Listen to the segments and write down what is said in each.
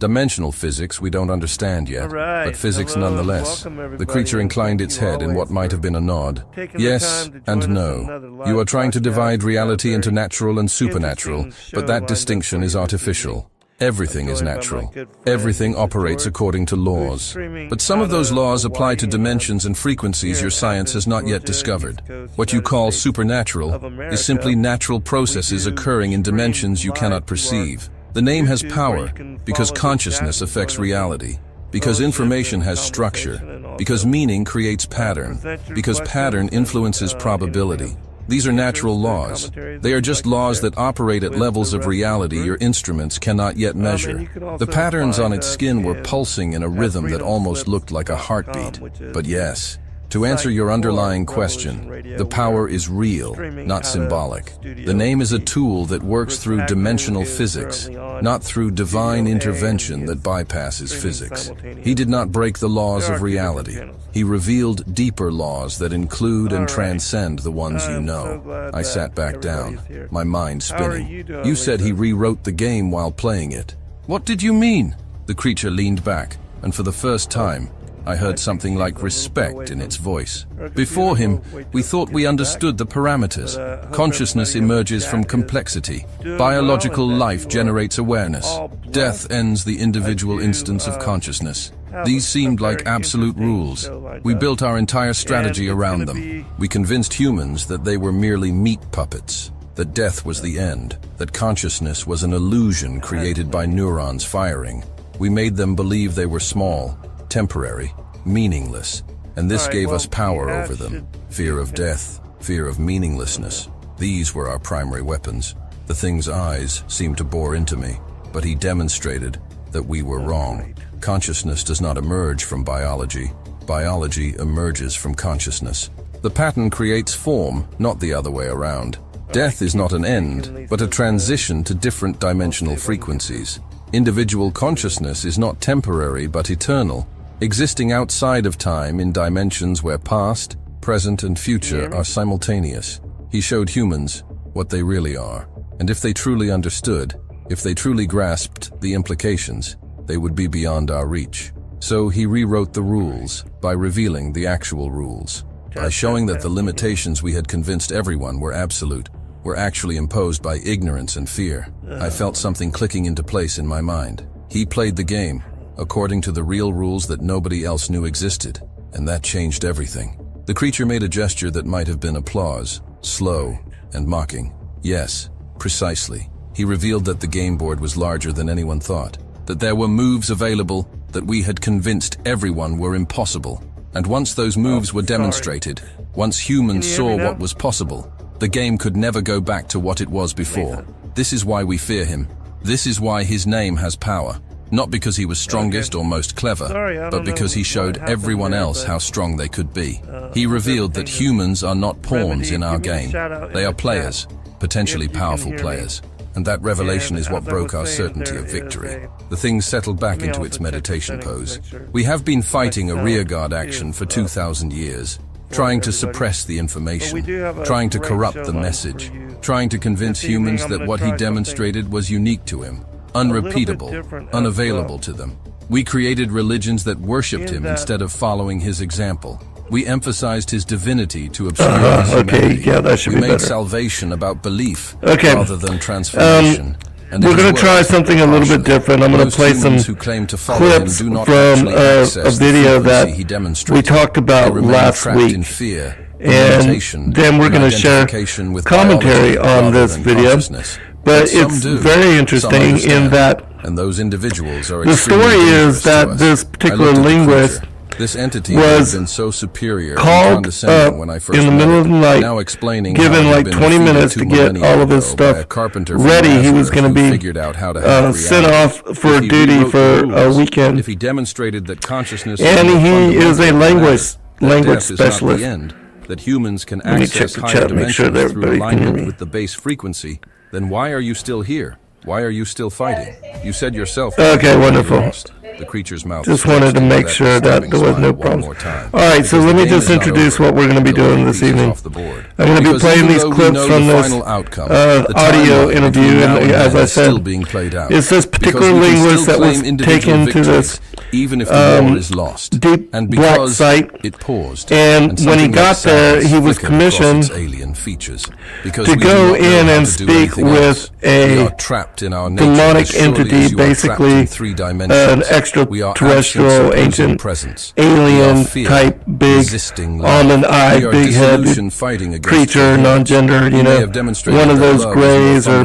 Dimensional physics we don't understand yet, but physics nonetheless. The creature inclined its head in what might have been a nod. Yes and no. You are trying to divide reality into natural and supernatural, but that distinction is artificial. Everything is natural. Everything operates according to laws. But some of those laws apply to dimensions and frequencies your science has not yet discovered. What you call supernatural is simply natural processes occurring in dimensions you cannot perceive. The name has power because consciousness affects reality, because information has structure, because meaning creates pattern, because pattern influences probability. These are natural laws. They are just laws that operate at levels of reality your instruments cannot yet measure. The patterns on its skin were pulsing in a rhythm that almost looked like a heartbeat. But yes, to answer your underlying question, the power is real, not symbolic. The name is a tool that works through dimensional physics, not through divine intervention that bypasses physics. He did not break the laws of reality. He revealed deeper laws that include and transcend the ones you know. I sat back down, my mind spinning. You said he rewrote the game while playing it. What did you mean? The creature leaned back, and for the first time, I heard something like respect in its voice. Before him, we thought we understood the parameters. Consciousness emerges from complexity. Biological life generates awareness. Death ends the individual instance of consciousness. These seemed like absolute rules. We built our entire strategy around them. We convinced humans that they were merely meat puppets, that death was the end, that consciousness was an illusion created by neurons firing. We made them believe they were small, temporary, meaningless, and this gave us power over them. Fear of death, fear of meaninglessness. These were our primary weapons. The thing's eyes seemed to bore into me, but he demonstrated that we were wrong. Consciousness does not emerge from biology. Biology emerges from consciousness. The pattern creates form, not the other way around. Death is not an end, but a transition to different dimensional frequencies. Individual consciousness is not temporary but eternal, existing outside of time in dimensions where past, present, and future are simultaneous. He showed humans what they really are, and if they truly understood, if they truly grasped the implications, they would be beyond our reach. So he rewrote the rules by revealing the actual rules, by showing that the limitations we had convinced everyone were absolute, were actually imposed by ignorance and fear. I felt something clicking into place in my mind. He played the game, according to the real rules that nobody else knew existed, and that changed everything. The creature made a gesture that might have been applause, slow and mocking. Yes, precisely. He revealed that the game board was larger than anyone thought, that there were moves available that we had convinced everyone were impossible. And once those moves were demonstrated, once humans saw what was possible, the game could never go back to what it was before. This is why we fear him. This is why his name has power. Not because he was strongest or most clever, but because he showed everyone else how strong they could be. He revealed that humans are not pawns in our game. They are players, potentially powerful players. And that revelation is what broke our certainty of victory. The thing settled back into its meditation pose. We have been fighting a rearguard action for 2,000 years, trying to suppress the information, trying to corrupt the message, trying to convince humans that what he demonstrated was unique to him, unrepeatable, unavailable to them. We created religions that worshipped him instead of following his example. We emphasized his divinity to obscure his humanity. That should we be made better. Salvation about belief rather than transformation. We're going to try something a little bit different. I'm going to play some clips from a video that we talked about last week. And then we're going to share commentary on this video. But it's very interesting in that and those individuals are the story is that this particular linguist this entity was been so superior called up when I first in the middle of the night, now explaining given like 20 minutes to get all of his stuff ready. He was going to be sent off for duty for a weekend. If he demonstrated that consciousness and he is a language specialist. That humans can access higher dimensions through alignment with the base frequency, then why are you still here? Why are you still fighting? You said yourself. Okay, wonderful. The creature's mouth. Just wanted to make sure that there was no problems. All right, so let me just introduce what we're going to be doing this evening. I'm going to be playing these clips from this audio interview, and as I said, it's this particular linguist that was taken to this even if the war is lost, deep and black site, it paused, and when he got there, he was commissioned to go in and speak with a demonic entity, basically an extraterrestrial, ancient, alien type, big, almond-eyed, big-headed creature, non-gendered, one of those grays or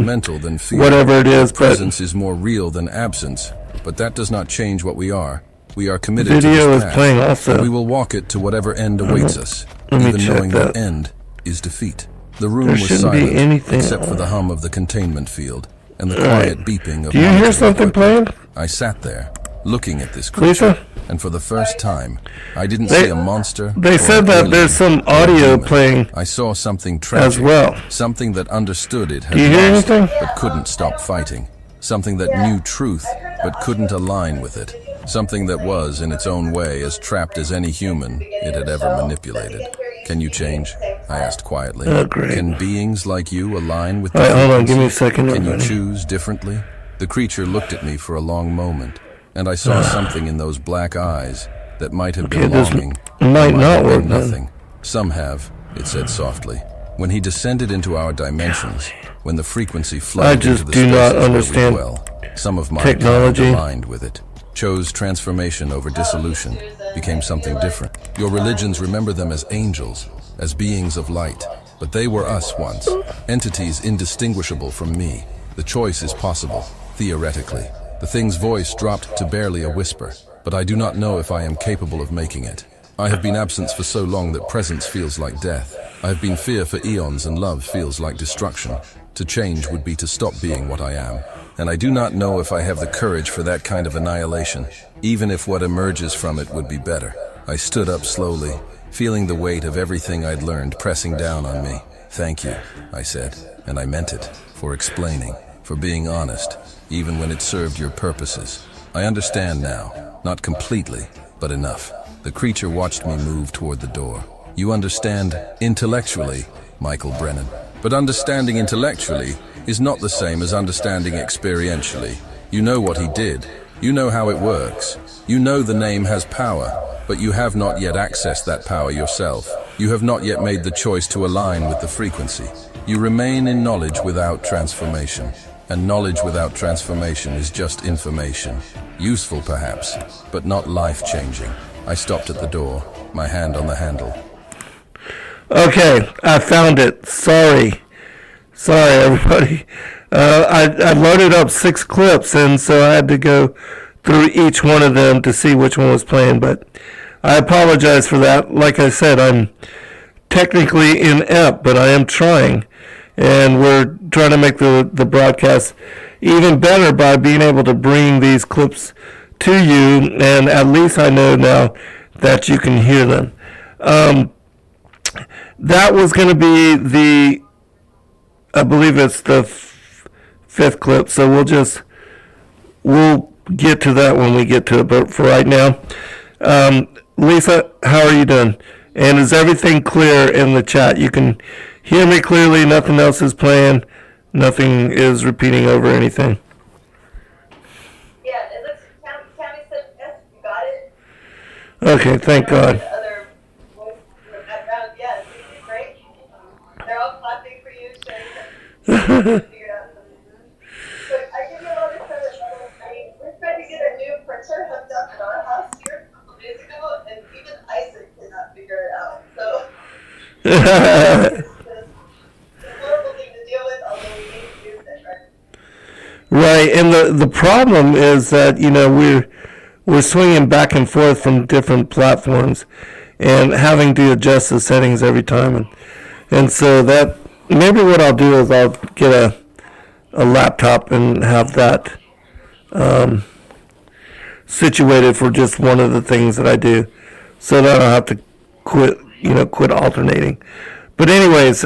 whatever it is. Presence is more real than absence. But that does not change what we are. We are committed to this path, playing also. And we will walk it to whatever end awaits us, even knowing that end is defeat. The room was silent, except for the hum of the containment field and the quiet beeping of. Do you hear something playing? I sat there, looking at this creature, and for the first time, I didn't see a monster. They said that there's some audio playing. I saw something tragic, as well. Something that understood it had Do you hear lost, anything? but couldn't stop fighting. Something that knew truth, but couldn't align with it. Something that was, in its own way, as trapped as any human it had ever manipulated. Can you change? I asked quietly. Oh, great. Can beings like you align with the frequency? Hold on, give me a second. Can you choose differently? The creature looked at me for a long moment, and I saw something in those black eyes that might have been longing. Might not work. Nothing. Some have, it said softly. When he descended into our dimensions, when the frequency flooded into the spaces where we dwell, some of my technology aligned with it, chose transformation over dissolution, became something different. Your religions remember them as angels, as beings of light, but they were us once, entities indistinguishable from me. The choice is possible, theoretically. The thing's voice dropped to barely a whisper, but I do not know if I am capable of making it. I have been absent for so long that presence feels like death. I have been fear for eons and love feels like destruction. To change would be to stop being what I am. And I do not know if I have the courage for that kind of annihilation, even if what emerges from it would be better. I stood up slowly, feeling the weight of everything I'd learned pressing down on me. Thank you, I said, and I meant it, for explaining, for being honest, even when it served your purposes. I understand now, not completely, but enough. The creature watched me move toward the door. You understand intellectually, Michael Brennan. But understanding intellectually is not the same as understanding experientially. You know what he did. You know how it works. You know the name has power, but you have not yet accessed that power yourself. You have not yet made the choice to align with the frequency. You remain in knowledge without transformation. And knowledge without transformation is just information. Useful perhaps, but not life-changing. I stopped at the door, my hand on the handle. Okay, I found it. Sorry, everybody. I loaded up 6 clips, and so I had to go through each one of them to see which one was playing, but I apologize for that. Like I said, I'm technically inept, but I am trying, and we're trying to make the broadcast even better by being able to bring these clips to you, and at least I know now that you can hear them. That was going to be I believe it's the 5th clip, so we'll get to that when we get to it, but for right now, Lisa, how are you doing? And is everything clear in the chat? You can hear me clearly, nothing else is playing, nothing is repeating over anything. Yeah, it looks, Tammy said yes, you got it. Okay, thank God. Other voice in the background, yes, it's great. They're all clapping for you, sharing figured out something. But I give you a lot of credit. We're trying to get a new printer hooked up in our house here a couple days ago, and even Isaac cannot figure it out. So it's a horrible thing to deal with, although we need to use it, right? Right, and the problem is that, we're swinging back and forth from different platforms and having to adjust the settings every time. And so that, maybe what I'll do is I'll get a laptop and have that situated for just one of the things that I do, so that I don't have to quit alternating. But anyways,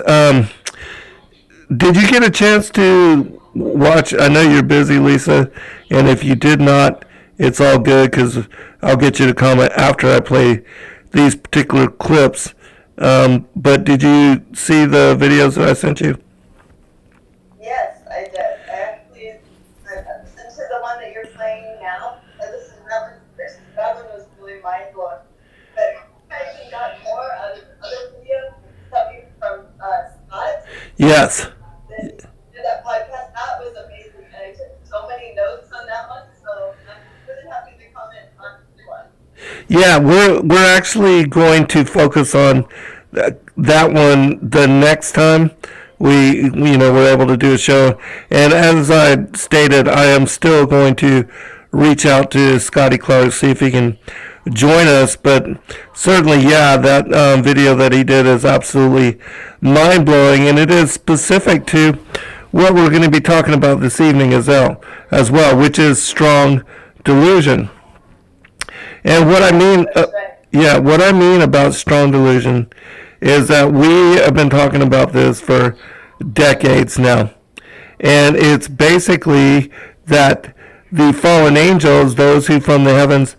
did you get a chance to watch? I know you're busy, Lisa, and if you did not, it's all good because I'll get you to comment after I play these particular clips. But did you see the videos that I sent you? Yes, I did. I actually listened to the one that you're playing now. That one was really mind blowing. But I actually got more out of other videos coming from Scott. Yes. That podcast, that was amazing. And I took so many notes on that one, so I'm really happy to comment on the one. Yeah, we're actually going to focus on that one the next time we're able to do a show. And as I stated, I am still going to reach out to Scotty Clark, see if he can join us. But certainly, yeah, that video that he did is absolutely mind-blowing, and it is specific to what we're going to be talking about this evening as well, which is strong delusion. And what I mean, what I mean about strong delusion is that we have been talking about this for decades now. And it's basically that the fallen angels, those who from the heavens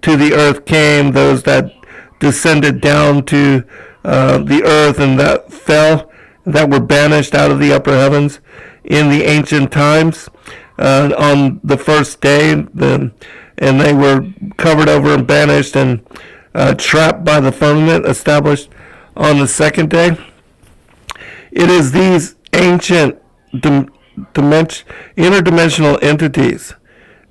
to the earth came, those that descended down to the earth and that fell, that were banished out of the upper heavens in the ancient times on the first day, and they were covered over and banished and trapped by the firmament established on the second day. It is these ancient interdimensional entities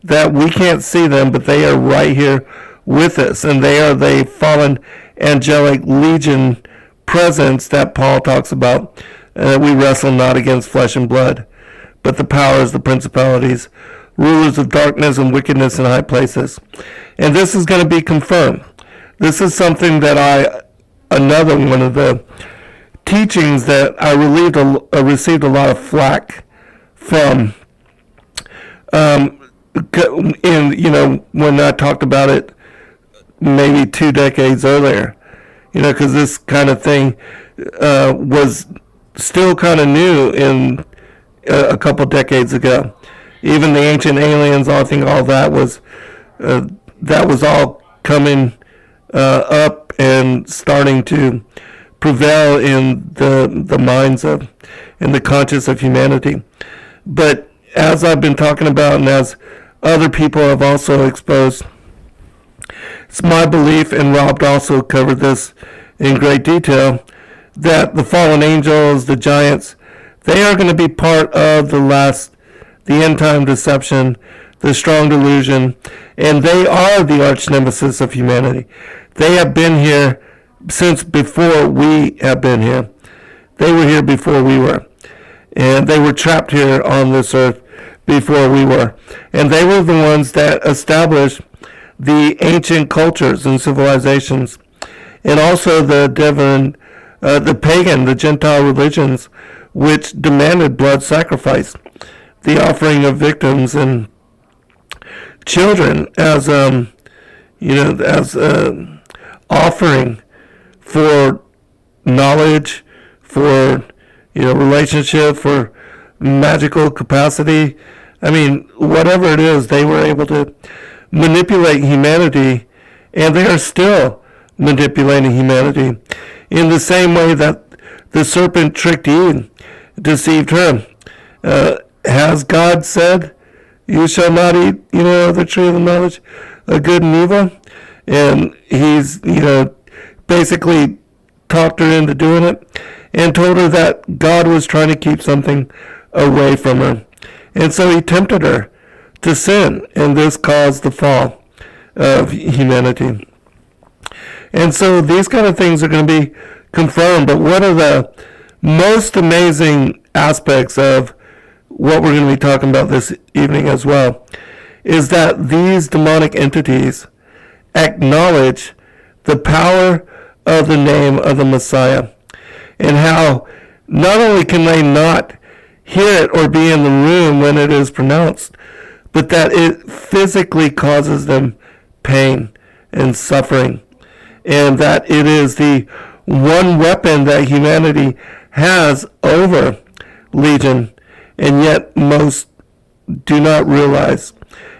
that we can't see them, but they are right here with us, and they are the fallen angelic legion presence that Paul talks about. We wrestle not against flesh and blood, but the powers, the principalities, rulers of darkness and wickedness in high places. And this is going to be confirmed. This is something that another one of the teachings that I received a lot of flack from, when I talked about it maybe 2 decades earlier, because this kind of thing was still kind of new in a couple decades ago. Even the ancient aliens, I think all that was all coming up and starting to prevail in the minds of, in the conscience of humanity. But as I've been talking about, and as other people have also exposed, it's my belief, and Rob also covered this in great detail, that the fallen angels, the giants, they are going to be part of the end time deception, the strong delusion, and they are the arch nemesis of humanity. They have been here since before we have been here. They were here before we were. And they were trapped here on this earth before we were. And they were the ones that established the ancient cultures and civilizations, and also the pagan, the Gentile religions, which demanded blood sacrifice, the offering of victims and children as offering for knowledge, for relationship, for magical capacity. I mean, whatever it is, they were able to manipulate humanity, and they are still manipulating humanity in the same way that the serpent tricked Eve, deceived her. Has God said, "You shall not eat, of the tree of the knowledge of good and evil"? And he's, basically talked her into doing it and told her that God was trying to keep something away from her. And so he tempted her to sin, and this caused the fall of humanity. And so these kind of things are going to be confirmed. But one of the most amazing aspects of what we're going to be talking about this evening as well is that these demonic entities acknowledge the power of the name of the Messiah, and how not only can they not hear it or be in the room when it is pronounced, but that it physically causes them pain and suffering, and that it is the one weapon that humanity has over Legion, and yet most do not realize.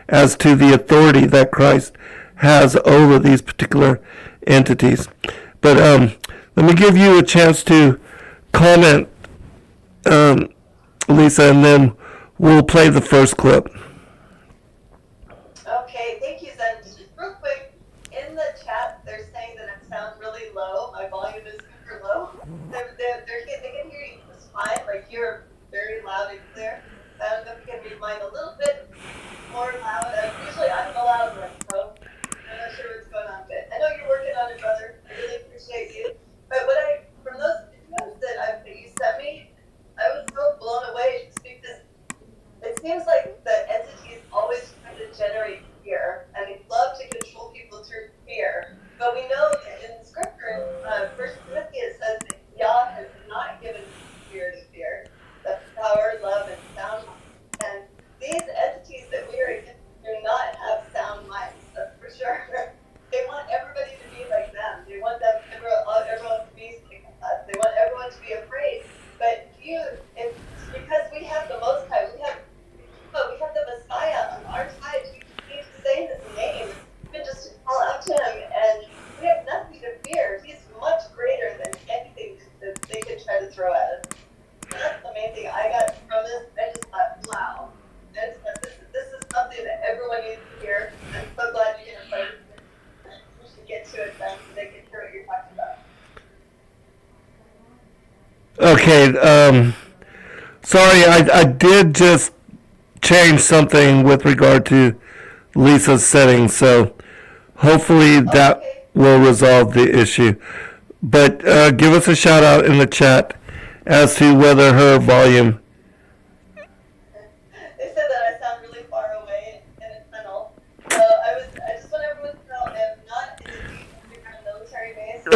as to the authority that Christ has over these particular entities. But let me give you a chance to comment, Lisa, and then we'll play the first clip. Okay, thank you, Zen. Just real quick, in the chat, they're saying that it sounds really low. My volume is super low. They can hear you just fine. Like, you're very loud and clear. I don't know if you can make mine a little bit more loud. Usually I'm the loud one, so I'm not sure what's going on. But I know you're working on it, brother. I really appreciate you. But from those videos that you sent me, I was so blown away just because it seems like the entities always try to generate fear, and they love to control people through fear. But we know that in Scripture, in 1 Timothy, it says that Yah has not given the spirit of fear, but power, love, and sound mind. And these entities that we are against do not have sound minds, that's for sure. They want everybody to be like them. They want everyone to be like us. They want everyone to be afraid. But it's because we have the Most High, we have the Messiah on our side. We need to say His name. We can just call out to Him, and we have nothing to fear. He's much greater than anything that they could try to throw at us. And that's the main thing I got from this. I just thought, wow, this is something that everyone needs to hear. I'm so glad you're going to play this. We should get to it then so they can hear what you're talking about. Okay, sorry, I did just change something with regard to Lisa's settings, so hopefully that will resolve the issue. But give us a shout out in the chat as to whether her volume. They said that I sound really far away in a tunnel. So I just want everyone to know I am not in a deep underground military base. I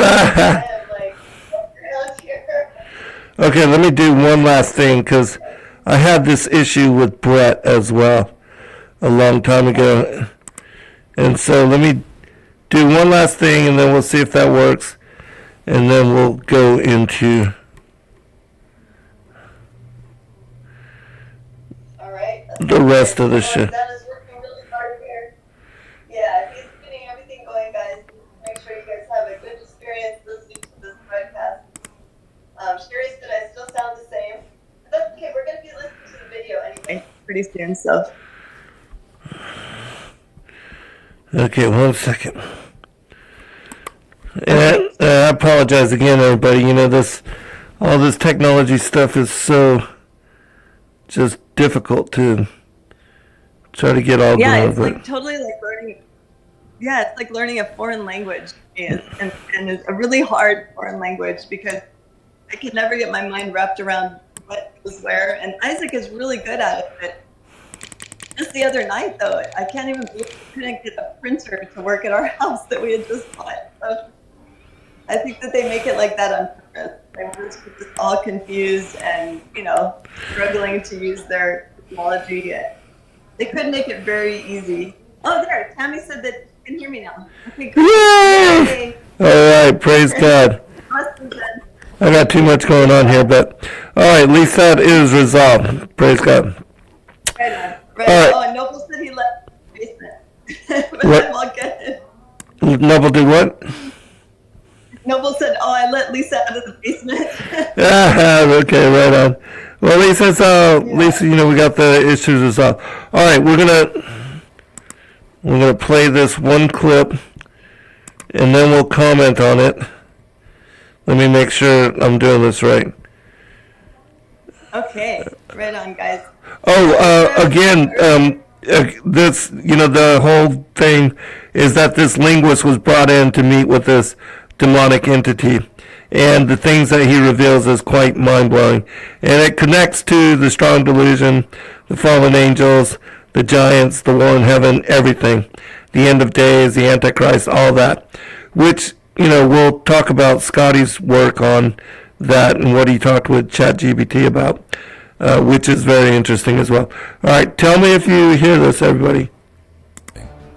am like around here. Okay, let me do one last thing, because I had this issue with Brett as well a long time ago. And so let me do one last thing, and then we'll see if that works. And then we'll go into... the rest of the show. That is working really hard here. Yeah, he's getting everything going, guys. Make sure you guys have a good experience listening to this broadcast. Sherry said I still sound the same. That's okay, we're going to be listening to the video anyway pretty soon, so. Okay, 1 second. And I apologize again, everybody. You know, all this technology stuff is so just difficult to try to get all done. It's like totally like learning. Yeah, it's like learning a foreign language, and it's a really hard foreign language because I could never get my mind wrapped around what was where. And Isaac is really good at it. But just the other night, though, I can't even believe we couldn't get a printer to work at our house that we had just bought. So I think that they make it like that on purpose. They want us to be just all confused and, struggling to use their technology. They could make it very easy. Oh, there. Tammy said that you can hear me now. Okay, yay! All right, praise God. I got too much going on here, but all right, at least that is resolved. Praise God. Right on. Right. Oh, and Noble said he left the basement. But what? I'm all good. Noble did what? Noble said, "Oh, I let Lisa out of the basement." Okay, right on. Well, Lisa, we got the issues resolved. All right, we're gonna play this one clip, and then we'll comment on it. Let me make sure I'm doing this right. Okay, right on, guys. Oh, again, this, the whole thing is that this linguist was brought in to meet with this demonic entity, and the things that he reveals is quite mind-blowing, and it connects to the strong delusion, the fallen angels, the giants, the war in heaven, everything, the end of days, the Antichrist, all that, which, we'll talk about Scotty's work on that and what he talked with ChatGPT about, which is very interesting as well. All right, tell me if you hear this, everybody.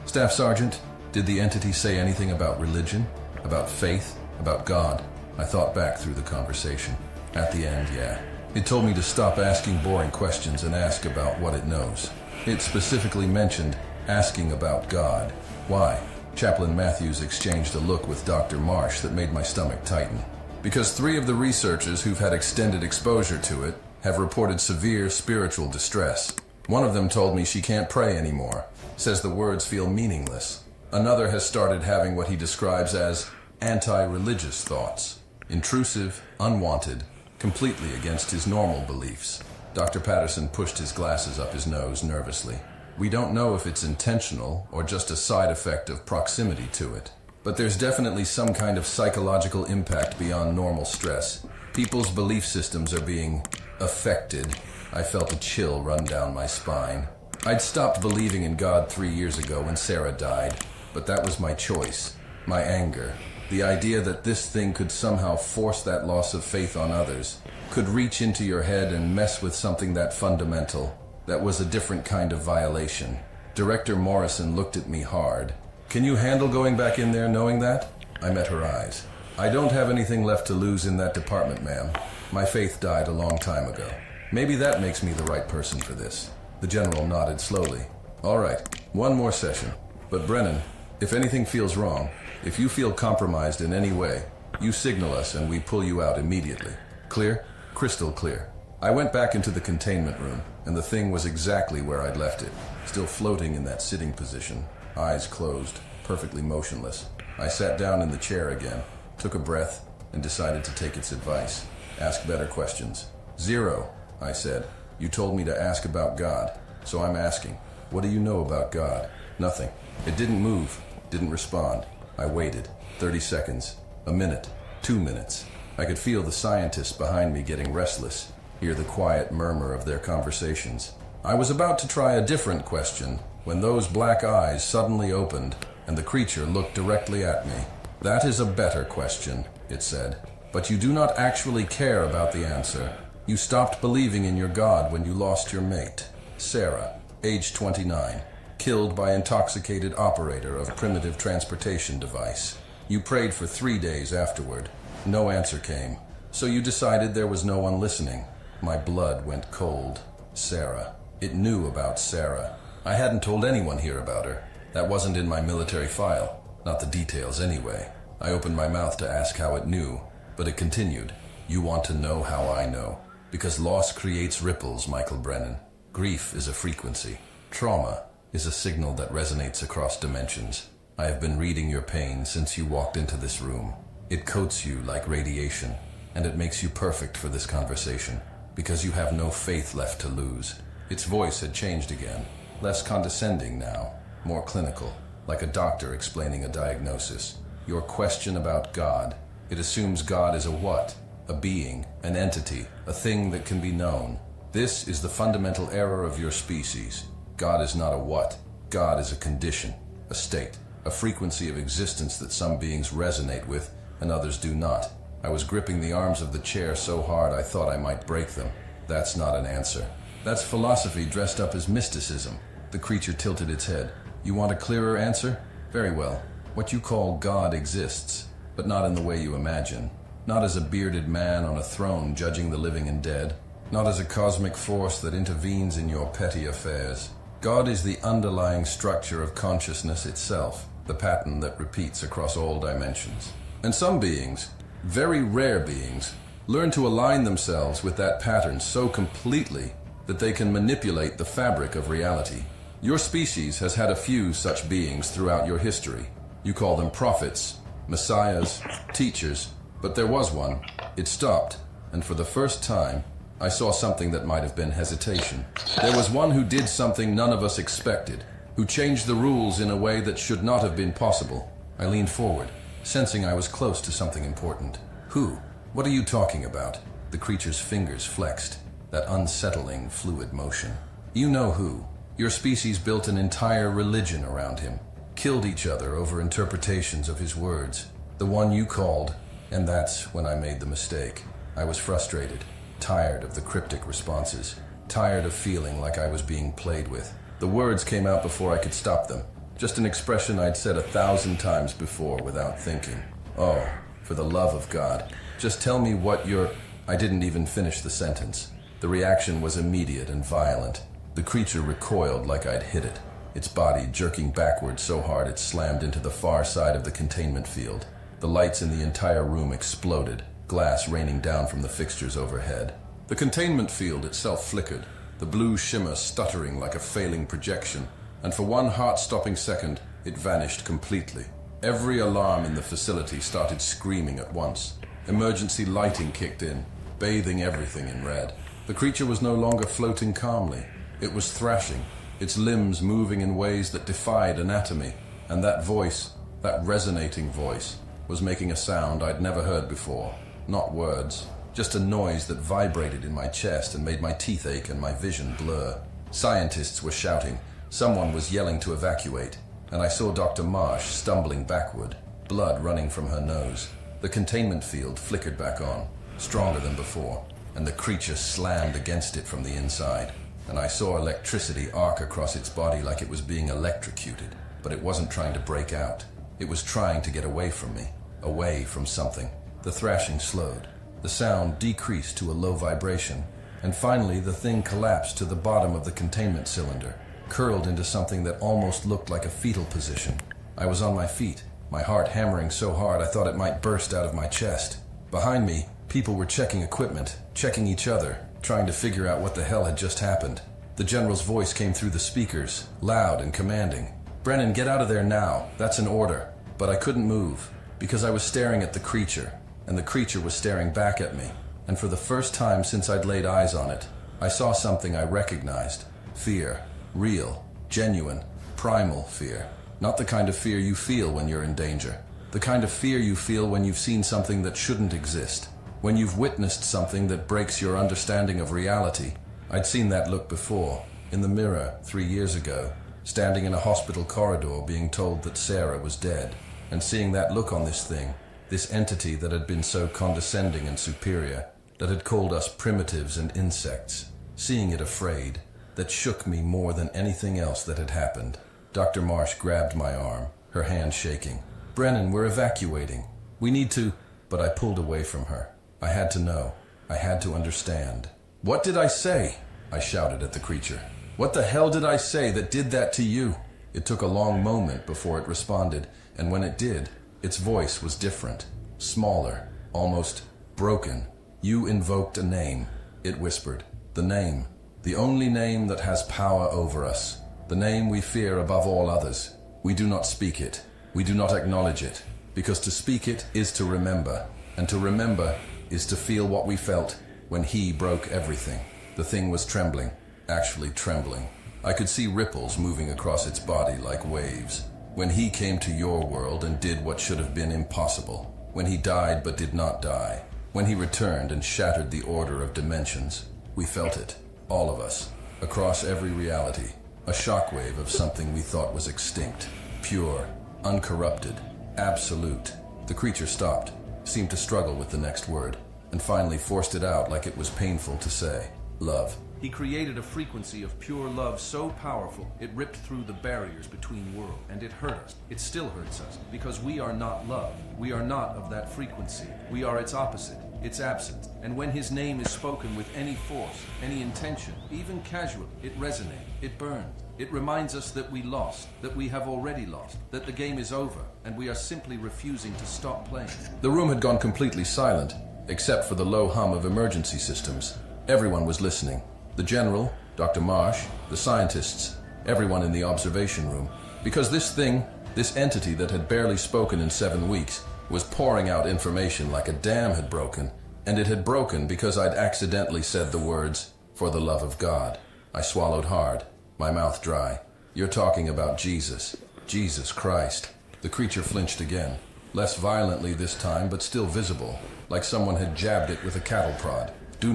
Staff Sergeant, did the entity say anything about religion? About faith, about God? I thought back through the conversation. At the end, yeah. It told me to stop asking boring questions and ask about what it knows. It specifically mentioned asking about God. Why? Chaplain Matthews exchanged a look with Dr. Marsh that made my stomach tighten. Because 3 of the researchers who've had extended exposure to it have reported severe spiritual distress. One of them told me she can't pray anymore, says the words feel meaningless. Another has started having what he describes as anti-religious thoughts, intrusive, unwanted, completely against his normal beliefs. Dr. Patterson pushed his glasses up his nose nervously. We don't know if it's intentional or just a side effect of proximity to it. But there's definitely some kind of psychological impact beyond normal stress. People's belief systems are being affected. I felt a chill run down my spine. I'd stopped believing in God 3 years ago when Sarah died, but that was my choice, my anger. The idea that this thing could somehow force that loss of faith on others, could reach into your head and mess with something that fundamental. That was a different kind of violation. Director Morrison looked at me hard. Can you handle going back in there knowing that? I met her eyes. I don't have anything left to lose in that department, ma'am. My faith died a long time ago. Maybe that makes me the right person for this. The general nodded slowly. All right, one more session. But Brennan, if anything feels wrong, if you feel compromised in any way, you signal us and we pull you out immediately. Clear? Crystal clear. I went back into the containment room, and the thing was exactly where I'd left it, still floating in that sitting position, eyes closed, perfectly motionless. I sat down in the chair again, took a breath, and decided to take its advice. Ask better questions. 0, I said. You told me to ask about God, so I'm asking. What do you know about God? Nothing. It didn't move, didn't respond. I waited. 30 seconds. A minute. 2 minutes. I could feel the scientists behind me getting restless, hear the quiet murmur of their conversations. I was about to try a different question when those black eyes suddenly opened and the creature looked directly at me. That is a better question, it said. But you do not actually care about the answer. You stopped believing in your God when you lost your mate, Sarah, age 29, killed by intoxicated operator of primitive transportation device. You prayed for 3 days afterward. No answer came. So you decided there was no one listening. My blood went cold. Sarah. It knew about Sarah. I hadn't told anyone here about her. That wasn't in my military file. Not the details anyway. I opened my mouth to ask how it knew, but it continued. You want to know how I know. Because loss creates ripples, Michael Brennan. Grief is a frequency. Trauma is a signal that resonates across dimensions. I have been reading your pain since you walked into this room. It coats you like radiation, and it makes you perfect for this conversation, because you have no faith left to lose. Its voice had changed again, less condescending now, more clinical, like a doctor explaining a diagnosis. Your question about God, it assumes God is a what? A being, an entity, a thing that can be known. This is the fundamental error of your species. God is not a what. God is a condition, a state, a frequency of existence that some beings resonate with and others do not. I was gripping the arms of the chair so hard I thought I might break them. That's not an answer. That's philosophy dressed up as mysticism. The creature tilted its head. You want a clearer answer? Very well. What you call God exists, but not in the way you imagine. Not as a bearded man on a throne judging the living and dead. Not as a cosmic force that intervenes in your petty affairs. God is the underlying structure of consciousness itself, the pattern that repeats across all dimensions. And some beings, very rare beings, learn to align themselves with that pattern so completely that they can manipulate the fabric of reality. Your species has had a few such beings throughout your history. You call them prophets, messiahs, teachers, but there was one. It stopped, and for the first time, I saw something that might have been hesitation. There was one who did something none of us expected, who changed the rules in a way that should not have been possible. I leaned forward, sensing I was close to something important. Who? What are you talking about? The creature's fingers flexed, that unsettling, fluid motion. You know who. Your species built an entire religion around him, killed each other over interpretations of his words. The one you called, and that's when I made the mistake. I was frustrated, tired of the cryptic responses, tired of feeling like I was being played with. The words came out before I could stop them. Just an expression I'd said 1,000 times before without thinking. Oh, for the love of God, just tell me what you're... I didn't even finish the sentence. The reaction was immediate and violent. The creature recoiled like I'd hit it. its body jerking backward so hard it slammed into the far side of the containment field. The lights in the entire room exploded, glass raining down from the fixtures overhead. The containment field itself flickered, the blue shimmer stuttering like a failing projection, and for one heart-stopping second, it vanished completely. Every alarm in the facility started screaming at once. Emergency lighting kicked in, bathing everything in red. The creature was no longer floating calmly. It was thrashing, its limbs moving in ways that defied anatomy, and that voice, that resonating voice, was making a sound I'd never heard before. Not words, just a noise that vibrated in my chest and made my teeth ache and my vision blur. Scientists were shouting, someone was yelling to evacuate, and I saw Dr. Marsh stumbling backward, blood running from her nose. The containment field flickered back on, stronger than before, and the creature slammed against it from the inside, and I saw electricity arc across its body like it was being electrocuted, but it wasn't trying to break out. It was trying to get away from me, away from something. The thrashing slowed. The sound decreased to a low vibration, and finally the thing collapsed to the bottom of the containment cylinder, curled into something that almost looked like a fetal position. I was on my feet, my heart hammering so hard I thought it might burst out of my chest. Behind me, people were checking equipment, checking each other, trying to figure out what the hell had just happened. The general's voice came through the speakers, loud and commanding. "Brennan, get out of there now. That's an order." But I couldn't move, because I was staring at the creature, and the creature was staring back at me. And for the first time since I'd laid eyes on it, I saw something I recognized. Fear. Real, genuine, primal fear. Not the kind of fear you feel when you're in danger. The kind of fear you feel when you've seen something that shouldn't exist. When you've witnessed something that breaks your understanding of reality. I'd seen that look before, in the mirror 3 years ago, standing in a hospital corridor being told that Sarah was dead, and seeing that look on this thing, this entity that had been so condescending and superior, that had called us primitives and insects, seeing it afraid, that shook me more than anything else that had happened. Dr. Marsh grabbed my arm, her hand shaking. "Brennan, we're evacuating. We need to..." But I pulled away from her. I had to know. I had to understand. "What did I say?" I shouted at the creature. "What the hell did I say that did that to you?" It took a long moment before it responded, and when it did, its voice was different, smaller, almost broken. "You invoked a name," it whispered. "The name. The only name that has power over us. The name we fear above all others. We do not speak it. We do not acknowledge it. Because to speak it is to remember. And to remember is to feel what we felt when he broke everything." The thing was trembling, actually trembling. I could see ripples moving across its body like waves. When he came to your world and did what should have been impossible. When he died but did not die. When he returned and shattered the order of dimensions. We felt it. All of us, across every reality, a shockwave of something we thought was extinct, pure, uncorrupted, absolute. The creature stopped, seemed to struggle with the next word, and finally forced it out like it was painful to say. "Love." He created a frequency of pure love so powerful, it ripped through the barriers between worlds, and it hurt us. It still hurts us, because we are not love. We are not of that frequency. We are its opposite, its absence. And when his name is spoken with any force, any intention, even casually, it resonates, it burns. It reminds us that we lost, that we have already lost, that the game is over, and we are simply refusing to stop playing. The room had gone completely silent, except for the low hum of emergency systems. Everyone was listening. The general, Dr. Marsh, the scientists, everyone in the observation room. Because this thing, this entity that had barely spoken in 7 weeks, was pouring out information like a dam had broken, and it had broken because I'd accidentally said the words, "For the love of God." I swallowed hard, my mouth dry. "You're talking about Jesus. Jesus Christ." The creature flinched again, less violently this time, but still visible, like someone had jabbed it with a cattle prod. Do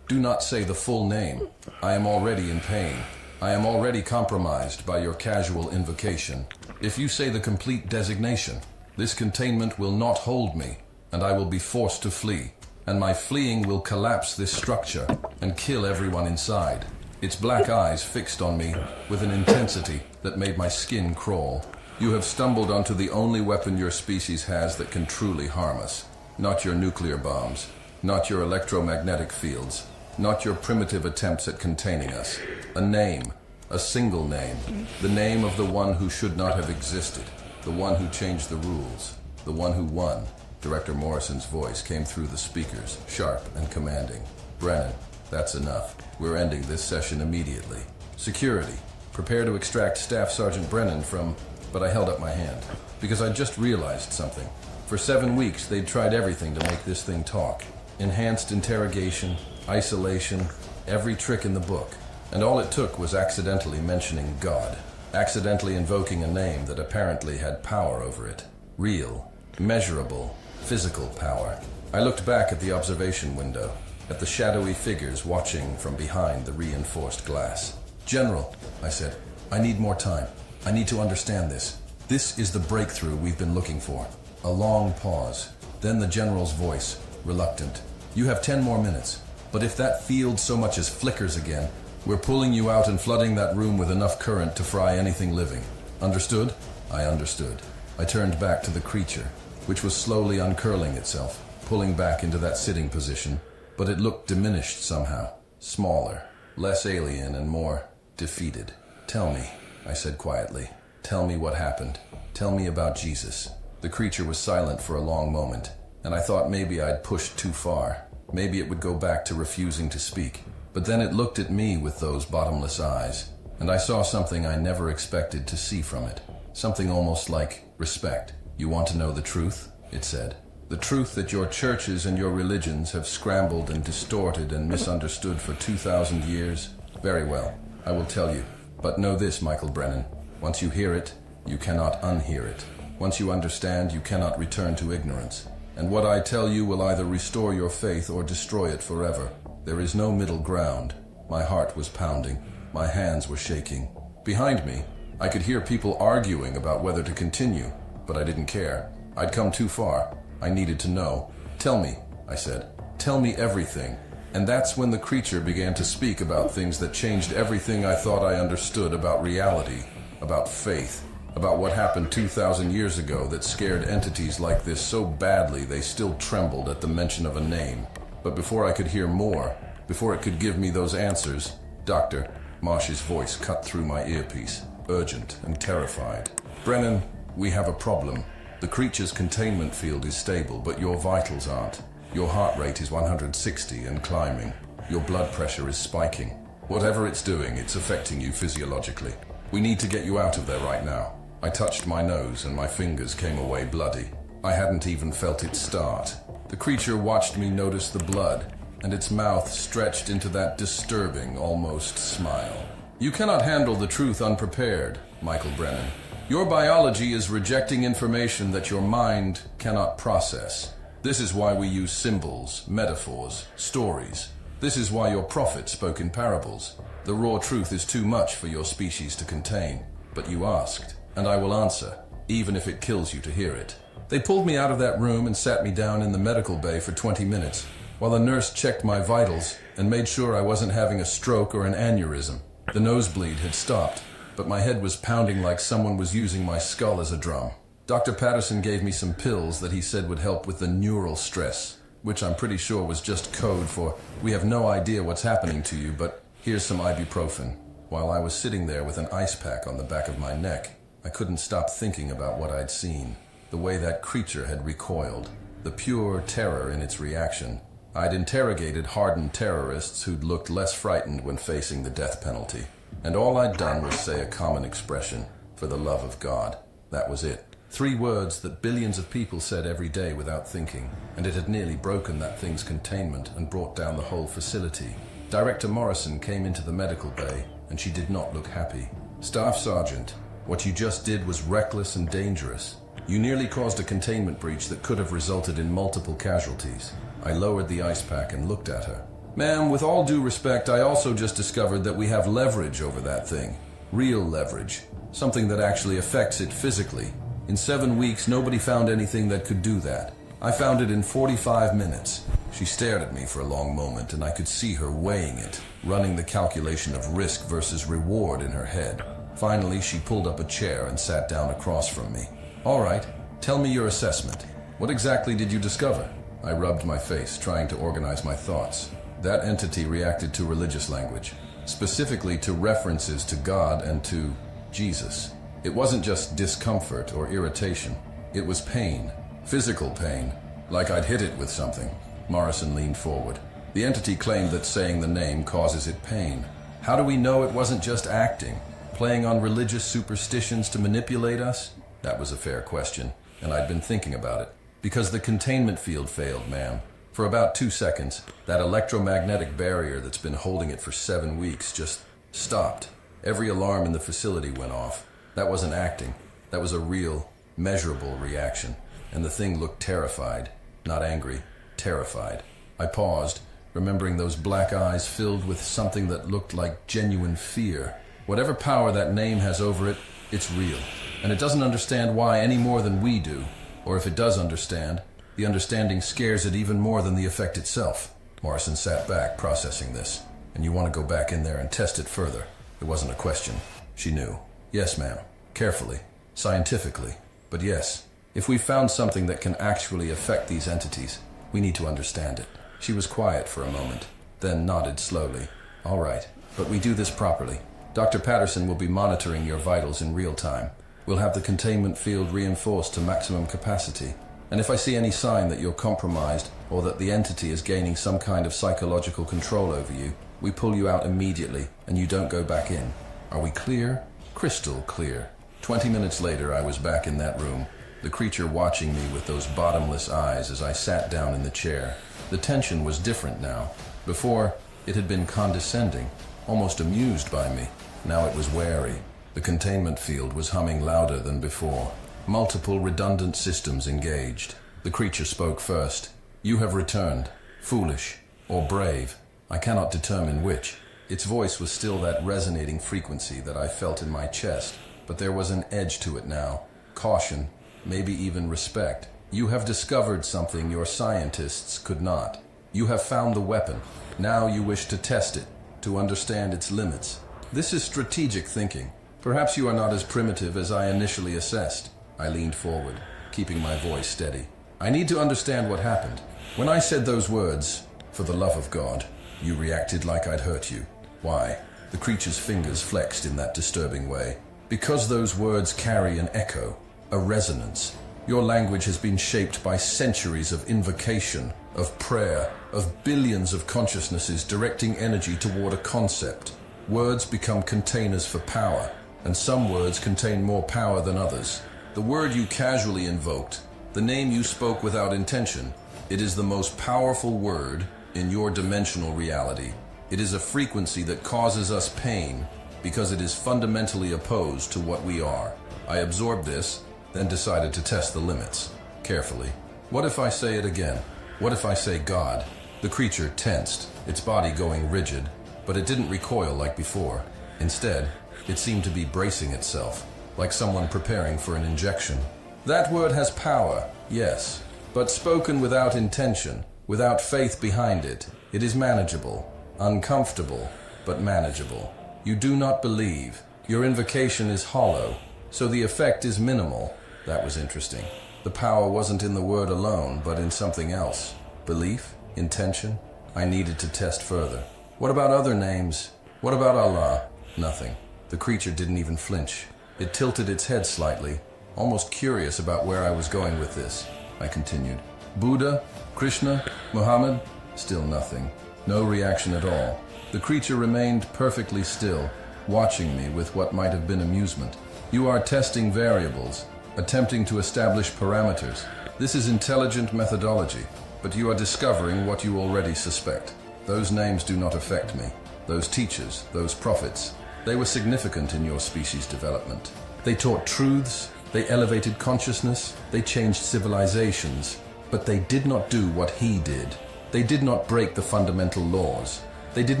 not say the full name. I am already in pain. I am already compromised by your casual invocation. If you say the complete designation, this containment will not hold me, and I will be forced to flee, and my fleeing will collapse this structure and kill everyone inside. Its black eyes fixed on me with an intensity that made my skin crawl. You have stumbled onto the only weapon your species has that can truly harm us. Not your nuclear bombs, not your electromagnetic fields, not your primitive attempts at containing us. A name, A single name. The name of the one who should not have existed. The one who changed the rules. The one who won. Director Morrison's voice came through the speakers, sharp and commanding. Brennan, that's enough. We're ending this session immediately. Security, prepare to extract Staff Sergeant Brennan from... But I held up my hand, because I just realized something. For 7 weeks, they'd tried everything to make this thing talk. Enhanced interrogation, isolation, every trick in the book. And all it took was accidentally mentioning God. Accidentally invoking a name that apparently had power over it. Real, measurable, physical power. I looked back at the observation window, at the shadowy figures watching from behind the reinforced glass. General, I said, I need more time. I need to understand this. This is the breakthrough we've been looking for. A long pause. Then the general's voice, reluctant. You have 10 more minutes. But if that field so much as flickers again, we're pulling you out and flooding that room with enough current to fry anything living. Understood? I understood. I turned back to the creature, which was slowly uncurling itself, pulling back into that sitting position, but it looked diminished somehow, smaller, less alien and more defeated. Tell me, I said quietly. Tell me what happened. Tell me about Jesus. The creature was silent for a long moment, and I thought maybe I'd pushed too far. Maybe it would go back to refusing to speak. But then it looked at me with those bottomless eyes, and I saw something I never expected to see from it. Something almost like respect. You want to know the truth? It said. The truth that your churches and your religions have scrambled and distorted and misunderstood for 2,000 years? Very well, I will tell you. But know this, Michael Brennan. Once you hear it, you cannot unhear it. Once you understand, you cannot return to ignorance. And what I tell you will either restore your faith or destroy it forever. There is no middle ground. My heart was pounding. My hands were shaking. Behind me, I could hear people arguing about whether to continue, but I didn't care. I'd come too far. I needed to know. Tell me, I said. Tell me everything. And that's when the creature began to speak about things that changed everything I thought I understood about reality, about faith, about what happened 2,000 years ago that scared entities like this so badly they still trembled at the mention of a name. But before I could hear more, before it could give me those answers, Dr. Marsh's voice cut through my earpiece, urgent and terrified. Brennan, we have a problem. The creature's containment field is stable, but your vitals aren't. Your heart rate is 160 and climbing. Your blood pressure is spiking. Whatever it's doing, it's affecting you physiologically. We need to get you out of there right now. I touched my nose and my fingers came away bloody. I hadn't even felt it start. The creature watched me notice the blood, and its mouth stretched into that disturbing, almost smile. You cannot handle the truth unprepared, Michael Brennan. Your biology is rejecting information that your mind cannot process. This is why we use symbols, metaphors, stories. This is why your prophet spoke in parables. The raw truth is too much for your species to contain. But you asked, and I will answer, even if it kills you to hear it. They pulled me out of that room and sat me down in the medical bay for 20 minutes, while the nurse checked my vitals and made sure I wasn't having a stroke or an aneurysm. The nosebleed had stopped, but my head was pounding like someone was using my skull as a drum. Dr. Patterson gave me some pills that he said would help with the neural stress, which I'm pretty sure was just code for, we have no idea what's happening to you, but here's some ibuprofen. While I was sitting there with an ice pack on the back of my neck, I couldn't stop thinking about what I'd seen, the way that creature had recoiled, the pure terror in its reaction. I'd interrogated hardened terrorists who'd looked less frightened when facing the death penalty, and all I'd done was say a common expression, for the love of God. That was it. 3 words that billions of people said every day without thinking, and it had nearly broken that thing's containment and brought down the whole facility. Director Morrison came into the medical bay, and she did not look happy. Staff Sergeant, what you just did was reckless and dangerous. You nearly caused a containment breach that could have resulted in multiple casualties. I lowered the ice pack and looked at her. Ma'am, with all due respect, I also just discovered that we have leverage over that thing. Real leverage. Something that actually affects it physically. In 7 weeks, nobody found anything that could do that. I found it in 45 minutes. She stared at me for a long moment, and I could see her weighing it, running the calculation of risk versus reward in her head. Finally, she pulled up a chair and sat down across from me. All right, tell me your assessment. What exactly did you discover? I rubbed my face, trying to organize my thoughts. That entity reacted to religious language. specifically to references to God and to Jesus. It wasn't just discomfort or irritation. It was pain, physical pain, like I'd hit it with something. Morrison leaned forward. The entity claimed that saying the name causes it pain. How do we know it wasn't just acting, playing on religious superstitions to manipulate us? That was a fair question, and I'd been thinking about it. Because the containment field failed, ma'am. For about 2 seconds, that electromagnetic barrier that's been holding it for 7 weeks just stopped. Every alarm in the facility went off. That wasn't acting. That was a real, measurable reaction. And the thing looked terrified. Not angry, terrified. I paused, remembering those black eyes filled with something that looked like genuine fear. Whatever power that name has over it, it's real. And it doesn't understand why any more than we do. Or if it does understand, the understanding scares it even more than the effect itself. Morrison sat back, processing this. And you want to go back in there and test it further? It wasn't a question. She knew. Yes, ma'am. Carefully. Scientifically. But yes, if we found something that can actually affect these entities, we need to understand it. She was quiet for a moment, then nodded slowly. All right, but we do this properly. Dr. Patterson will be monitoring your vitals in real time. We'll have the containment field reinforced to maximum capacity. And if I see any sign that you're compromised or that the entity is gaining some kind of psychological control over you, we pull you out immediately and you don't go back in. Are we clear? Crystal clear. 20 minutes later, I was back in that room, the creature watching me with those bottomless eyes as I sat down in the chair. The tension was different now. Before, it had been condescending, almost amused by me. Now it was wary. The containment field was humming louder than before. Multiple redundant systems engaged. The creature spoke first. You have returned. Foolish or brave. I cannot determine which. Its voice was still that resonating frequency that I felt in my chest, but there was an edge to it now. Caution, maybe even respect. You have discovered something your scientists could not. You have found the weapon. Now you wish to test it, to understand its limits. This is strategic thinking. Perhaps you are not as primitive as I initially assessed. I leaned forward, keeping my voice steady. I need to understand what happened. When I said those words, "For the love of God," you reacted like I'd hurt you. Why? The creature's fingers flexed in that disturbing way. Because those words carry an echo, a resonance. Your language has been shaped by centuries of invocation, of prayer, of billions of consciousnesses directing energy toward a concept. Words become containers for power, and some words contain more power than others. The word you casually invoked, the name you spoke without intention, it is the most powerful word in your dimensional reality. It is a frequency that causes us pain because it is fundamentally opposed to what we are. I absorbed this, then decided to test the limits. Carefully. What if I say it again? What if I say God? The creature tensed, its body going rigid, but it didn't recoil like before. Instead, it seemed to be bracing itself, like someone preparing for an injection. That word has power, yes, but spoken without intention, without faith behind it, it is manageable, uncomfortable, but manageable. You do not believe. Your invocation is hollow, so the effect is minimal. That was interesting. The power wasn't in the word alone, but in something else. Belief? Intention? I needed to test further. What about other names? What about Allah? Nothing. The creature didn't even flinch. It tilted its head slightly, almost curious about where I was going with this. I continued. Buddha? Krishna? Muhammad? Still nothing. No reaction at all. The creature remained perfectly still, watching me with what might have been amusement. You are testing variables, attempting to establish parameters. This is intelligent methodology, but you are discovering what you already suspect. Those names do not affect me. Those teachers, those prophets, they were significant in your species' development. They taught truths, they elevated consciousness, they changed civilizations, but they did not do what he did. They did not break the fundamental laws. They did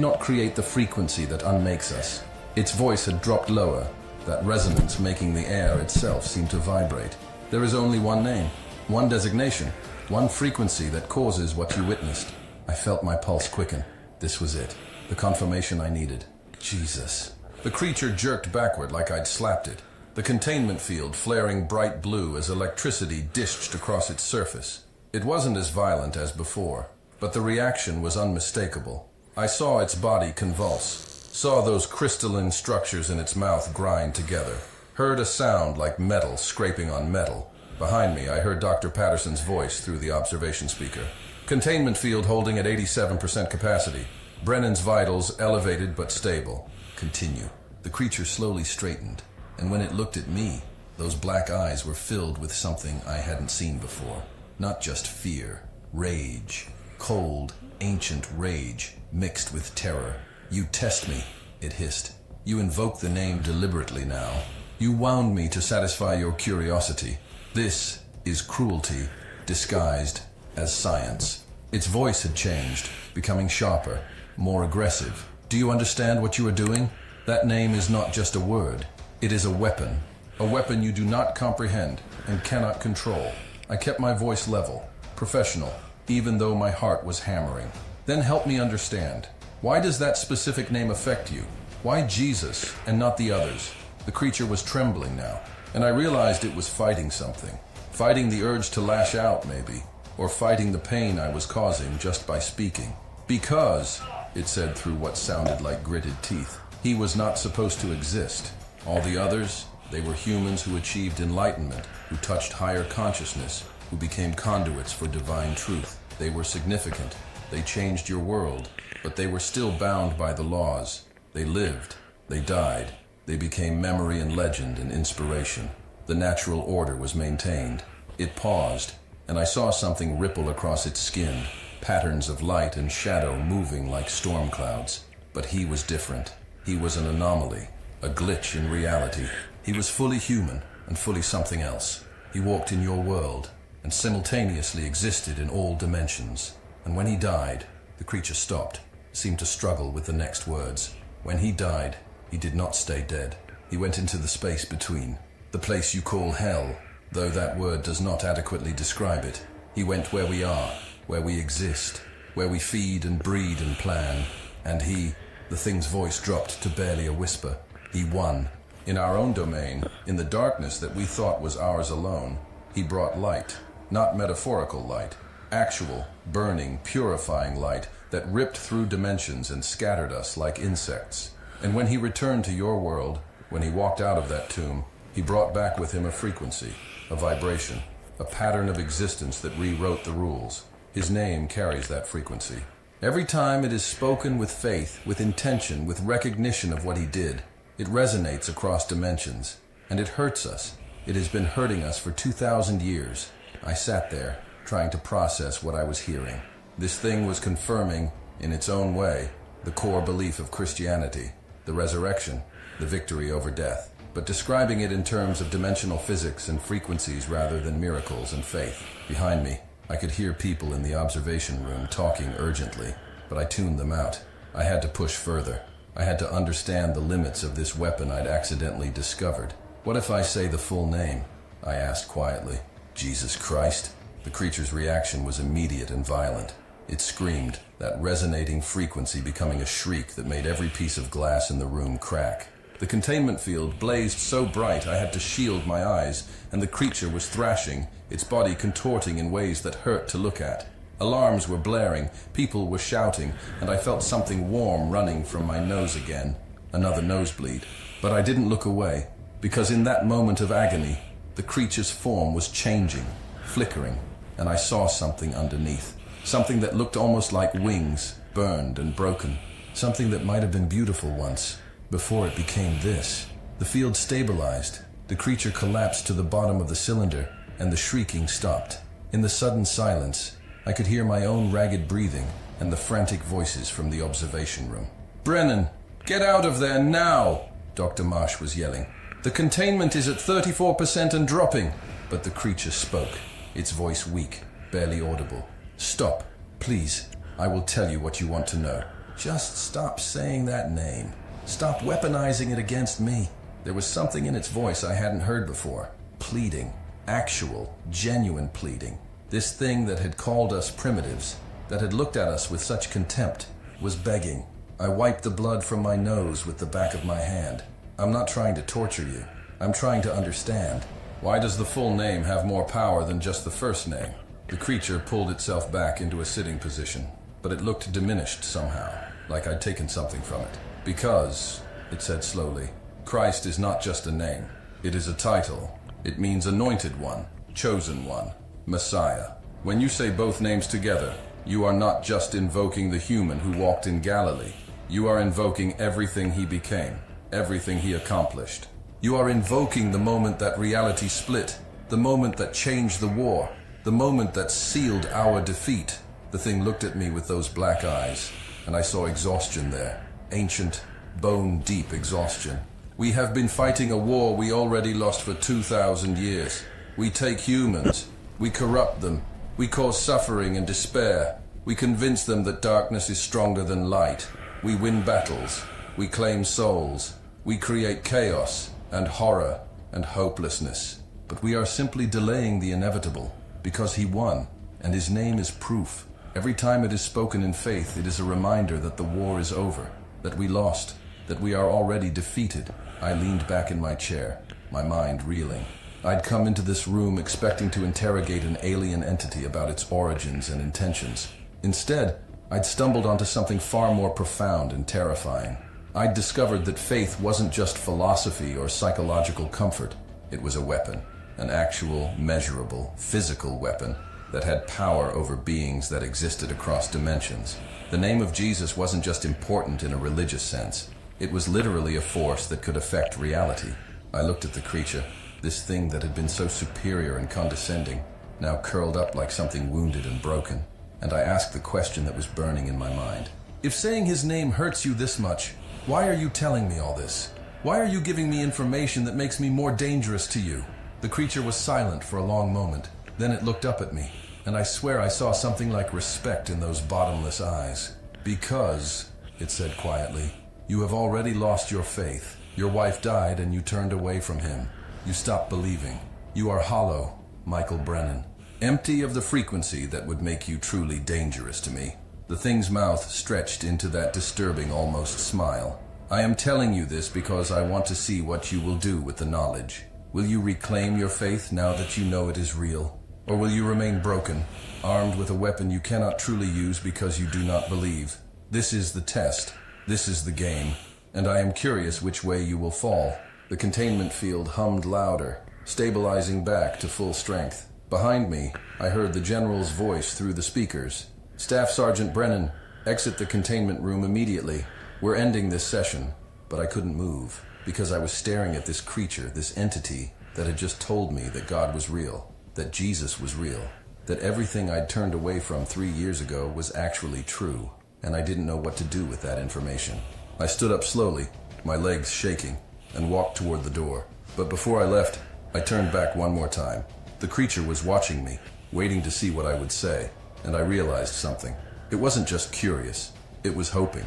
not create the frequency that unmakes us. Its voice had dropped lower, that resonance making the air itself seem to vibrate. There is only one name, one designation, one frequency that causes what you witnessed. I felt my pulse quicken. This was it, the confirmation I needed. Jesus. The creature jerked backward like I'd slapped it, the containment field flaring bright blue as electricity dished across its surface. It wasn't as violent as before, but the reaction was unmistakable. I saw its body convulse, saw those crystalline structures in its mouth grind together, heard a sound like metal scraping on metal. Behind me, I heard Dr. Patterson's voice through the observation speaker. Containment field holding at 87% capacity. Brennan's vitals elevated but stable. Continue. The creature slowly straightened, and when it looked at me, those black eyes were filled with something I hadn't seen before. Not just fear, rage. Cold, ancient rage mixed with terror. You test me, it hissed. You invoke the name deliberately now. You wound me to satisfy your curiosity. This is cruelty, disguised as science. Its voice had changed, becoming sharper, more aggressive. Do you understand what you are doing? That name is not just a word. It is a weapon you do not comprehend and cannot control. I kept my voice level, professional, even though my heart was hammering. Then help me understand. Why does that specific name affect you? Why Jesus and not the others? The creature was trembling now, and I realized it was fighting something. Fighting the urge to lash out, maybe, or fighting the pain I was causing just by speaking. Because, it said through what sounded like gritted teeth, he was not supposed to exist. All the others, they were humans who achieved enlightenment, who touched higher consciousness, who became conduits for divine truth. They were significant. They changed your world, but they were still bound by the laws. They lived. They died. They became memory and legend and inspiration. The natural order was maintained. It paused, and I saw something ripple across its skin, patterns of light and shadow moving like storm clouds. But he was different. He was an anomaly, a glitch in reality. He was fully human and fully something else. He walked in your world and simultaneously existed in all dimensions. And when he died, the creature stopped, seemed to struggle with the next words. When he died, he did not stay dead. He went into the space between, the place you call hell, though that word does not adequately describe it. He went where we are, where we exist, where we feed and breed and plan. And he, the thing's voice dropped to barely a whisper. He won. In our own domain, in the darkness that we thought was ours alone, he brought light, not metaphorical light, actual, burning, purifying light that ripped through dimensions and scattered us like insects. And when he returned to your world, when he walked out of that tomb, he brought back with him a frequency, a vibration, a pattern of existence that rewrote the rules. His name carries that frequency. Every time it is spoken with faith, with intention, with recognition of what he did, it resonates across dimensions, and it hurts us. It has been hurting us for 2,000 years. I sat there, trying to process what I was hearing. This thing was confirming, in its own way, the core belief of Christianity, the resurrection, the victory over death, but describing it in terms of dimensional physics and frequencies rather than miracles and faith. Behind me, I could hear people in the observation room talking urgently, but I tuned them out. I had to push further. I had to understand the limits of this weapon I'd accidentally discovered. What if I say the full name? I asked quietly. Jesus Christ? The creature's reaction was immediate and violent. It screamed, that resonating frequency becoming a shriek that made every piece of glass in the room crack. The containment field blazed so bright I had to shield my eyes, and the creature was thrashing, its body contorting in ways that hurt to look at. Alarms were blaring, people were shouting, and I felt something warm running from my nose again. Another nosebleed. But I didn't look away, because in that moment of agony, the creature's form was changing, flickering, and I saw something underneath. Something that looked almost like wings, burned and broken. Something that might have been beautiful once, before it became this. The field stabilized. The creature collapsed to the bottom of the cylinder, and the shrieking stopped. In the sudden silence, I could hear my own ragged breathing and the frantic voices from the observation room. "Brennan, get out of there now!" Dr. Marsh was yelling. "The containment is at 34% and dropping." But the creature spoke, its voice weak, barely audible. "Stop, please. I will tell you what you want to know. Just stop saying that name. Stop weaponizing it against me." There was something in its voice I hadn't heard before. Pleading. Actual, genuine pleading. This thing that had called us primitives, that had looked at us with such contempt, was begging. I wiped the blood from my nose with the back of my hand. "I'm not trying to torture you. I'm trying to understand. Why does the full name have more power than just the first name?" The creature pulled itself back into a sitting position, but it looked diminished somehow, like I'd taken something from it. Because, it said slowly, Christ is not just a name. It is a title. It means anointed one, chosen one, Messiah. When you say both names together, you are not just invoking the human who walked in Galilee. You are invoking everything he became, everything he accomplished. You are invoking the moment that reality split, the moment that changed the war, the moment that sealed our defeat. The thing looked at me with those black eyes, and I saw exhaustion there. Ancient, bone-deep exhaustion. We have been fighting a war we already lost for 2,000 years. We take humans, we corrupt them, we cause suffering and despair. We convince them that darkness is stronger than light. We win battles, we claim souls, we create chaos and horror and hopelessness. But we are simply delaying the inevitable, because he won, and his name is proof. Every time it is spoken in faith, it is a reminder that the war is over, that we lost, that we are already defeated. I leaned back in my chair, my mind reeling. I'd come into this room expecting to interrogate an alien entity about its origins and intentions. Instead, I'd stumbled onto something far more profound and terrifying. I'd discovered that faith wasn't just philosophy or psychological comfort. It was a weapon, an actual, measurable, physical weapon that had power over beings that existed across dimensions. The name of Jesus wasn't just important in a religious sense. It was literally a force that could affect reality. I looked at the creature, this thing that had been so superior and condescending, now curled up like something wounded and broken. And I asked the question that was burning in my mind. If saying his name hurts you this much, why are you telling me all this? Why are you giving me information that makes me more dangerous to you? The creature was silent for a long moment. Then it looked up at me, and I swear I saw something like respect in those bottomless eyes. Because, it said quietly, you have already lost your faith. Your wife died and you turned away from him. You stopped believing. You are hollow, Michael Brennan. Empty of the frequency that would make you truly dangerous to me. The thing's mouth stretched into that disturbing almost smile. I am telling you this because I want to see what you will do with the knowledge. Will you reclaim your faith now that you know it is real? Or will you remain broken, armed with a weapon you cannot truly use because you do not believe? This is the test. This is the game. And I am curious which way you will fall. The containment field hummed louder, stabilizing back to full strength. Behind me, I heard the general's voice through the speakers. Staff Sergeant Brennan, exit the containment room immediately. We're ending this session. But I couldn't move, because I was staring at this creature, this entity, that had just told me that God was real, that Jesus was real, that everything I'd turned away from 3 years ago was actually true, and I didn't know what to do with that information. I stood up slowly, my legs shaking, and walked toward the door. But before I left, I turned back one more time. The creature was watching me, waiting to see what I would say, and I realized something. It wasn't just curious, it was hoping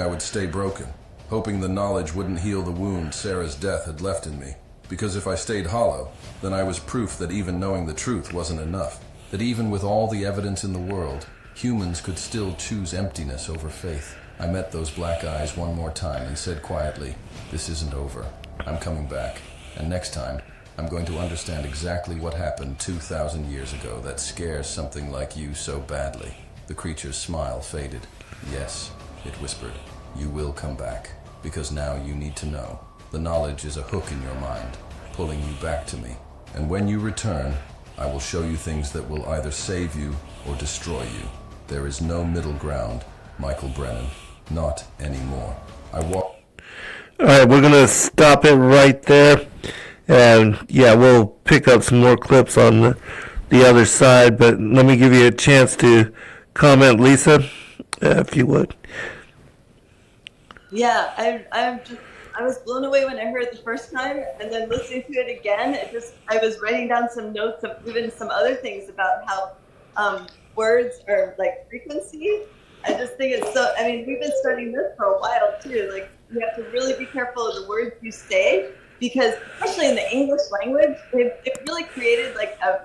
I would stay broken, hoping the knowledge wouldn't heal the wound Sarah's death had left in me. Because if I stayed hollow, then I was proof that even knowing the truth wasn't enough, that even with all the evidence in the world, humans could still choose emptiness over faith. I met those black eyes one more time and said quietly, "This isn't over. I'm coming back, and next time, I'm going to understand exactly what happened 2,000 years ago that scares something like you so badly." The creature's smile faded. "Yes," it whispered, "you will come back, because now you need to know. The knowledge is a hook in your mind, pulling you back to me. And when you return, I will show you things that will either save you or destroy you. There is no middle ground, Michael Brennan. Not anymore." All right, we're going to stop it right there. And yeah, we'll pick up some more clips on the other side, but let me give you a chance to comment, Lisa, if you would. Yeah, I was blown away when I heard it the first time, and then listening to it again, I was writing down some notes of even some other things about how words are like frequency. I just think it's so, I mean, we've been studying this for a while too. Like, you have to really be careful of the words you say, because especially in the English language, they've really created like a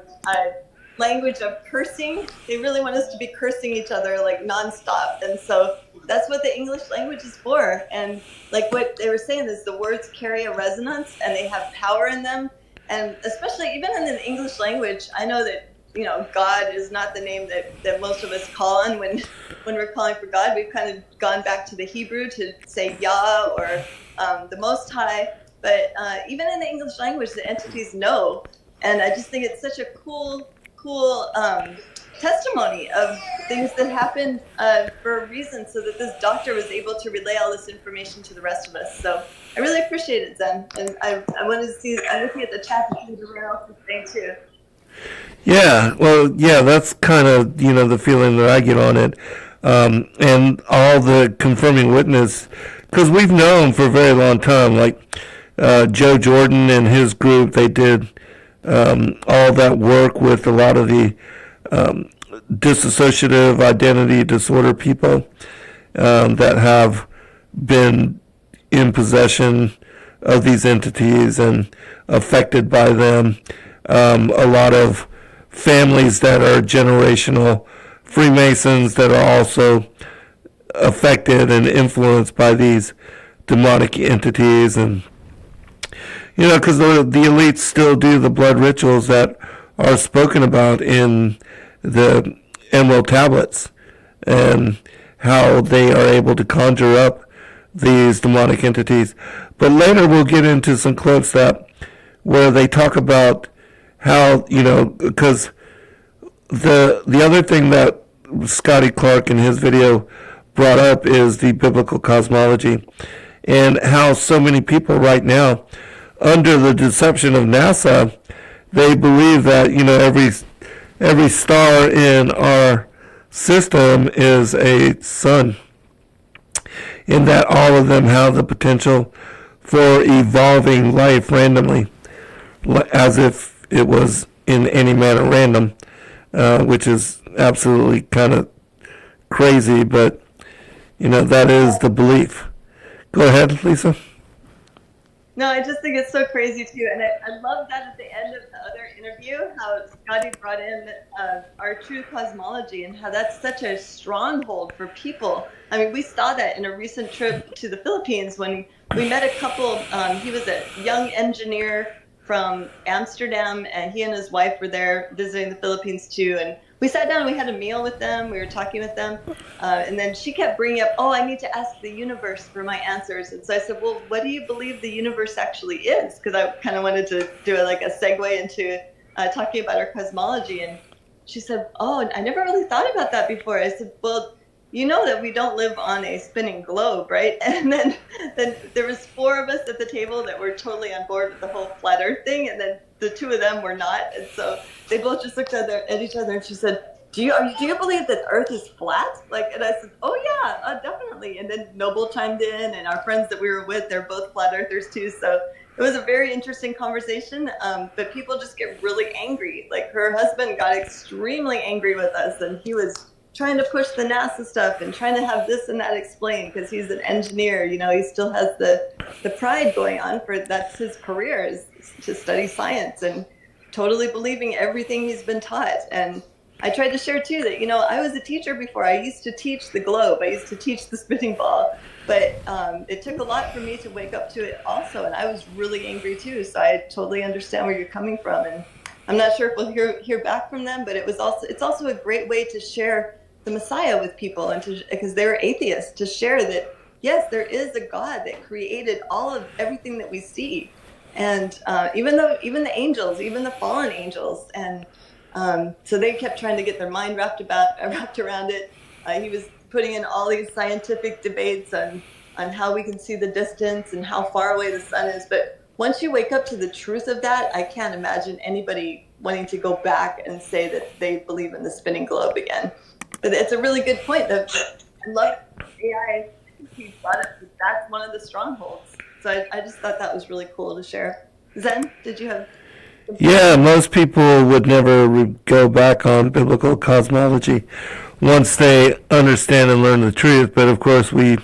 language of cursing. They really want us to be cursing each other like nonstop. And so that's what the English language is for. And like what they were saying is the words carry a resonance and they have power in them. And especially even in the English language, I know that God is not the name that most of us call on when we're calling for God. We've kind of gone back to the Hebrew to say Yah or the Most High. But even in the English language, the entities know. And I just think it's such a cool testimony of things that happened for a reason, so that this doctor was able to relay all this information to the rest of us. So I really appreciate it, Zen. And I wanted to see, I'm looking at the chat to see what everyone else is saying too. Yeah, well, yeah, that's kind of, the feeling that I get on it. And all the confirming witness, because we've known for a very long time, like Joe Jordan and his group, they did all that work with a lot of the dissociative identity disorder people that have been in possession of these entities and affected by them. A lot of families that are generational Freemasons that are also affected and influenced by these demonic entities. And because the elites still do the blood rituals that are spoken about in the Emerald Tablets, and how they are able to conjure up these demonic entities. But later we'll get into some clips where they talk about how, because the other thing that Scotty Clark in his video brought up is the biblical cosmology, and how so many people right now, under the deception of NASA, they believe that, every star in our system is a sun, and that all of them have the potential for evolving life randomly, as if it was in any manner random, which is absolutely kind of crazy, but that is the belief. Go ahead, Lisa. No, I just think it's so crazy too, and I love that at the end of the other interview, how Scotty brought in our true cosmology and how that's such a stronghold for people. I mean, we saw that in a recent trip to the Philippines when we met a couple. He was a young engineer from Amsterdam, and he and his wife were there visiting the Philippines too. And we sat down, we had a meal with them, we were talking with them, and then she kept bringing up, I need to ask the universe for my answers. And so I said, well, what do you believe the universe actually is? Because I kind of wanted to do a segue into talking about our cosmology. And she said, I never really thought about that before. I said, well, you know that we don't live on a spinning globe, right? And then there was 4 of us at the table that were totally on board with the whole flat earth thing, and then the 2 of them were not. And so they both just looked at each other, and she said, do you believe that earth is flat? And I said, yeah, definitely. And then Noble chimed in, and our friends that we were with, they're both flat earthers too. So it was a very interesting conversation, but people just get really angry. Like, her husband got extremely angry with us, and he was trying to push the NASA stuff and trying to have this and that explained, because he's an engineer. He still has the pride going on, that's his career, is to study science and totally believing everything he's been taught. And I tried to share too that, I was a teacher before. I used to teach the globe. I used to teach the spinning ball, but it took a lot for me to wake up to it also. And I was really angry too. So I totally understand where you're coming from. And I'm not sure if we'll hear back from them, but it's also a great way to share the Messiah with people, and because they're atheists, to share that yes, there is a God that created everything that we see, and even the angels, even the fallen angels, and so they kept trying to get their mind wrapped around it. He was putting in all these scientific debates on how we can see the distance and how far away the sun is, but once you wake up to the truth of that, I can't imagine anybody wanting to go back and say that they believe in the spinning globe again. But it's a really good point. I love AI. He brought up that's one of the strongholds. So I just thought that was really cool to share. Zen, did you have? Yeah, most people would never go back on biblical cosmology once they understand and learn the truth. But of course, we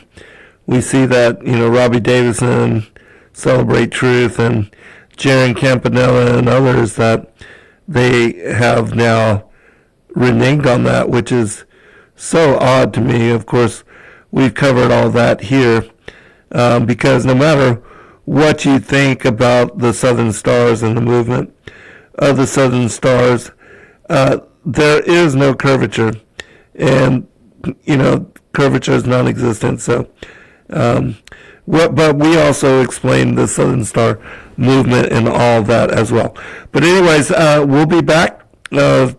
see that Robbie Davison, Celebrate Truth, and Jaron Campanella and others, that they have now reneged on that, which is so odd to me. Of course, we've covered all that here, because no matter what you think about the Southern Stars and the movement of the Southern Stars, there is no curvature, and curvature is non-existent. So, but we also explain the Southern Star movement and all that as well. But anyways, we'll be back at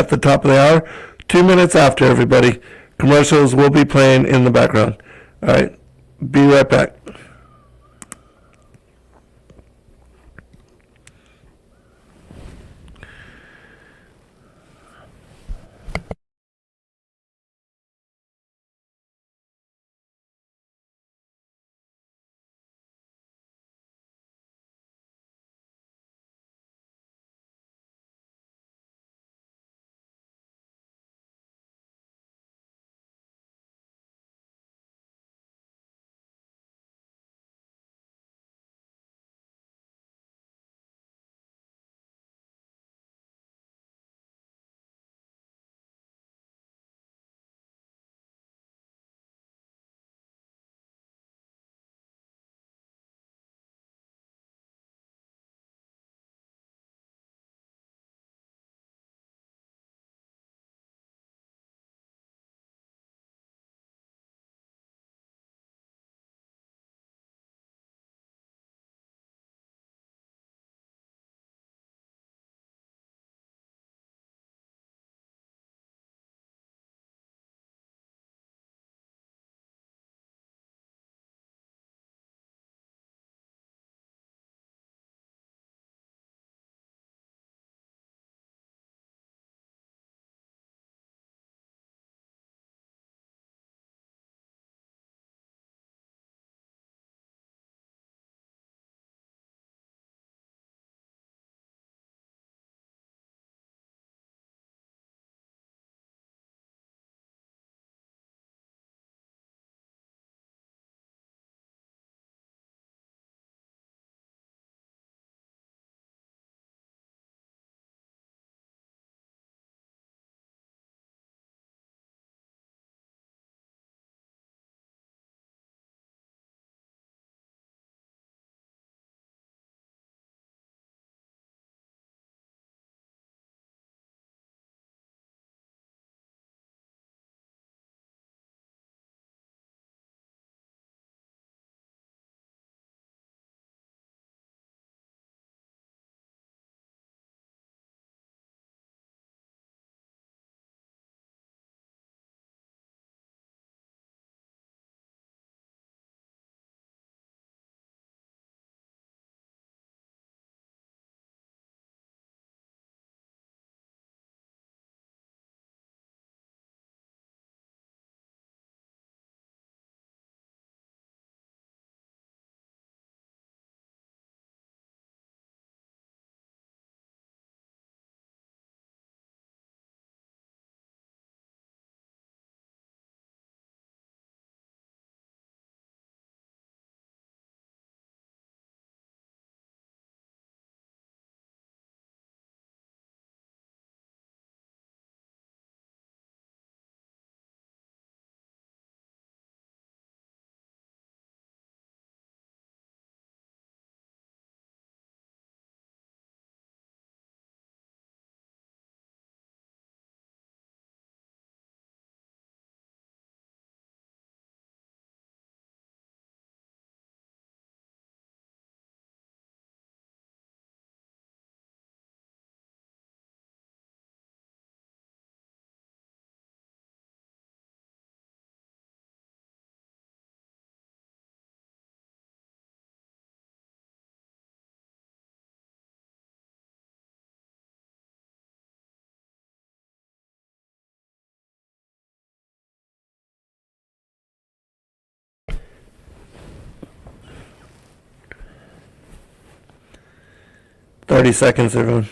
the top of the hour, 2 minutes after, everybody. Commercials will be playing in the background. All right, be right back. Thirty seconds, everyone.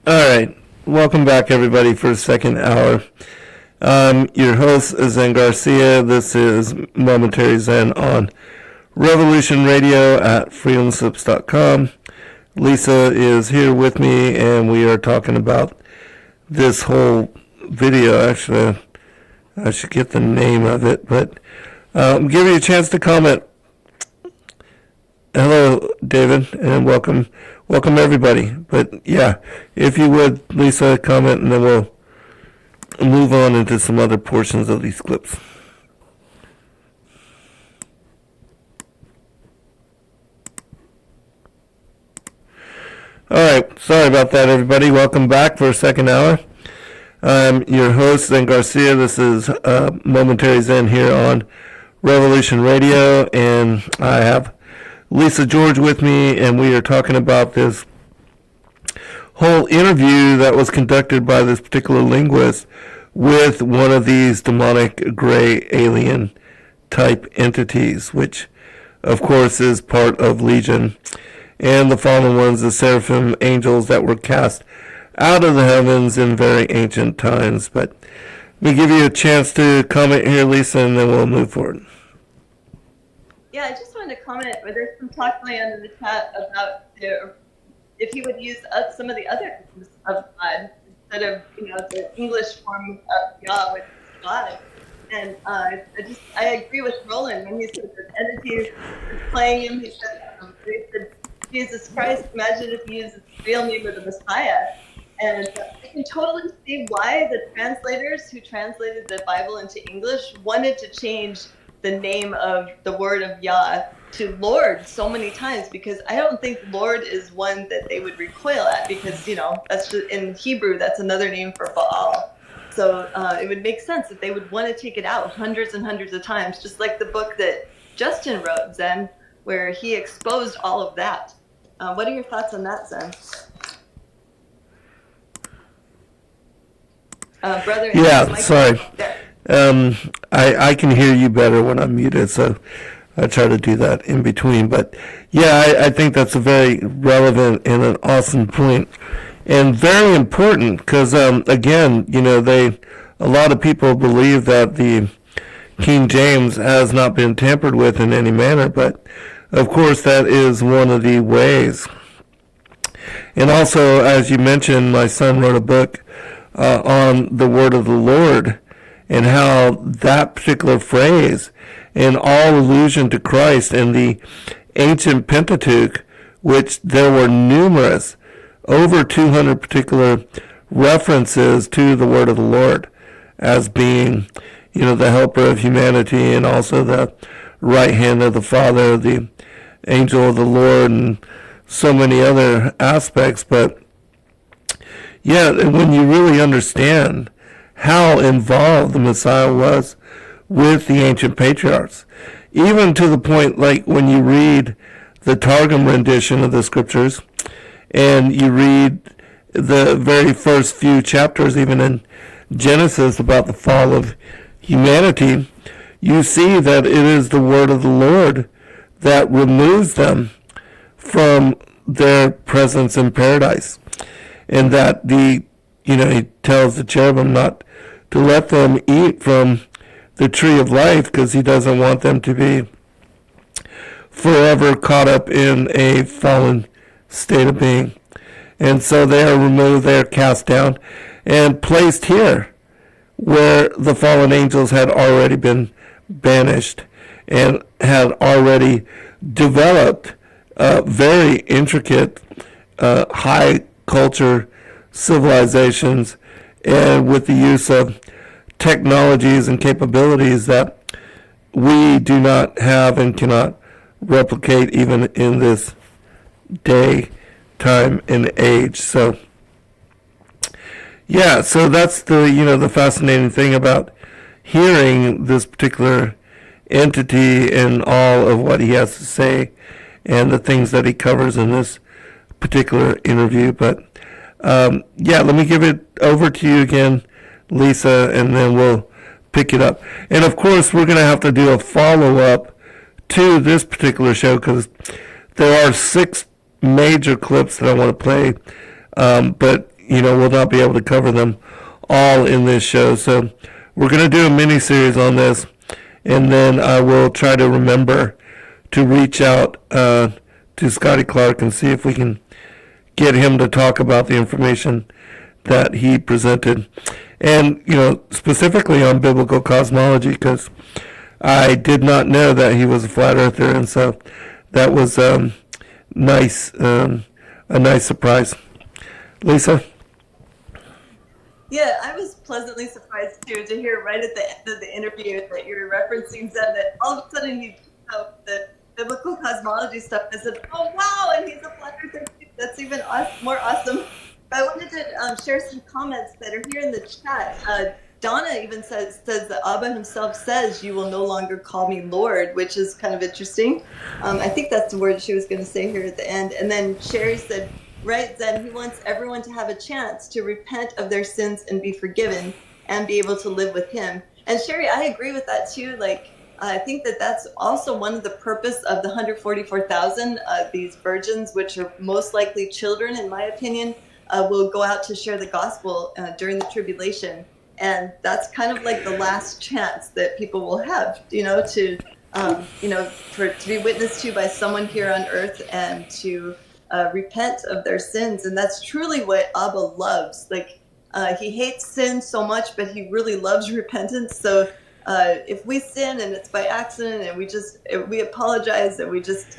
All right. welcome back, everybody, for the second hour. Your host is Zen Garcia. This is Momentary Zen on Revolution Radio at freedomslips.com. Lisa is here with me, and we are talking about this whole video. Actually, I should get the name of it, but give you a chance to comment. Hello, David, and welcome everybody. But yeah, if you would, Lisa, comment, and then we'll move on into some other portions of these clips. All right, sorry about that, everybody. Welcome back for a second hour. I'm your host, Zen Garcia. This is Momentary Zen here on Revolution Radio, and I have Lisa George with me, and we are talking about this whole interview that was conducted by this particular linguist with one of these demonic gray alien type entities, which of course is part of Legion and the fallen ones, the seraphim angels that were cast out of the heavens in very ancient times. But let me give you a chance to comment here, Lisa, and then we'll move forward. Yeah, I just wanted to comment. There's some talk going on in the chat about if he would use some of the other names of God instead of the English form of Yah, which is God. And I agree with Roland when he said that entities playing him. He said Jesus Christ. Imagine if he used the real name of the Messiah. And I can totally see why the translators who translated the Bible into English wanted to change the name of the word of Yah to Lord so many times, because I don't think Lord is one that they would recoil at, because that's just, in Hebrew that's another name for Baal. So it would make sense that they would want to take it out hundreds and hundreds of times, just like the book that Justin wrote, Zen, where he exposed all of that. What are your thoughts on that, Zen? Brother? Yeah, sorry. I can hear you better when I'm muted, so I try to do that in between. But yeah, I think that's a very relevant and an awesome point, and very important, because again, a lot of people believe that the King James has not been tampered with in any manner, but of course that is one of the ways. And also, as you mentioned, my son wrote a book on the word of the Lord, and how that particular phrase and all allusion to Christ in the ancient Pentateuch, which there were numerous, over 200 particular references to the word of the Lord as being, the helper of humanity, and also the right hand of the Father, the angel of the Lord, and so many other aspects. But yeah, when you really understand how involved the Messiah was with the ancient patriarchs, even to the point, like when you read the Targum rendition of the scriptures, and you read the very first few chapters, even in Genesis, about the fall of humanity, you see that it is the word of the Lord that removes them from their presence in paradise, and that he tells the cherubim not to let them eat from the tree of life, because he doesn't want them to be forever caught up in a fallen state of being. And so they are removed, they are cast down, and placed here, where the fallen angels had already been banished and had already developed very intricate high culture civilizations, and with the use of technologies and capabilities that we do not have and cannot replicate even in this day, time, and age. So yeah, so that's the fascinating thing about hearing this particular entity and all of what he has to say and the things that he covers in this particular interview. But yeah, let me give it over to you again, Lisa, and then we'll pick it up. And of course, we're going to have to do a follow-up to this particular show, because there are 6 major clips that I want to play. But we'll not be able to cover them all in this show. So we're going to do a mini-series on this, and then I will try to remember to reach out to Scotty Clark and see if we can get him to talk about the information that he presented. And, specifically on biblical cosmology, because I did not know that he was a flat earther, and so that was nice, a nice surprise. Lisa? Yeah, I was pleasantly surprised too to hear right at the end of the interview that you were referencing Zen, that all of a sudden he took out the biblical cosmology stuff. I said, oh wow, and he's a flat earther. That's even more awesome. I wanted to share some comments that are here in the chat. Donna even says that Abba himself says, "You will no longer call me Lord," which is kind of interesting. I think that's the word she was going to say here at the end. And then Sherry said, right, Zen, he wants everyone to have a chance to repent of their sins and be forgiven and be able to live with him. And Sherry, I agree with that too. I think that that's also one of the purpose of the 144,000, these virgins, which are most likely children, in my opinion, will go out to share the gospel during the tribulation. And that's kind of like the last chance that people will have, to be witnessed to by someone here on earth and to repent of their sins. And that's truly what Abba loves. He hates sin so much, but he really loves repentance. So if we sin and it's by accident and we apologize and we just,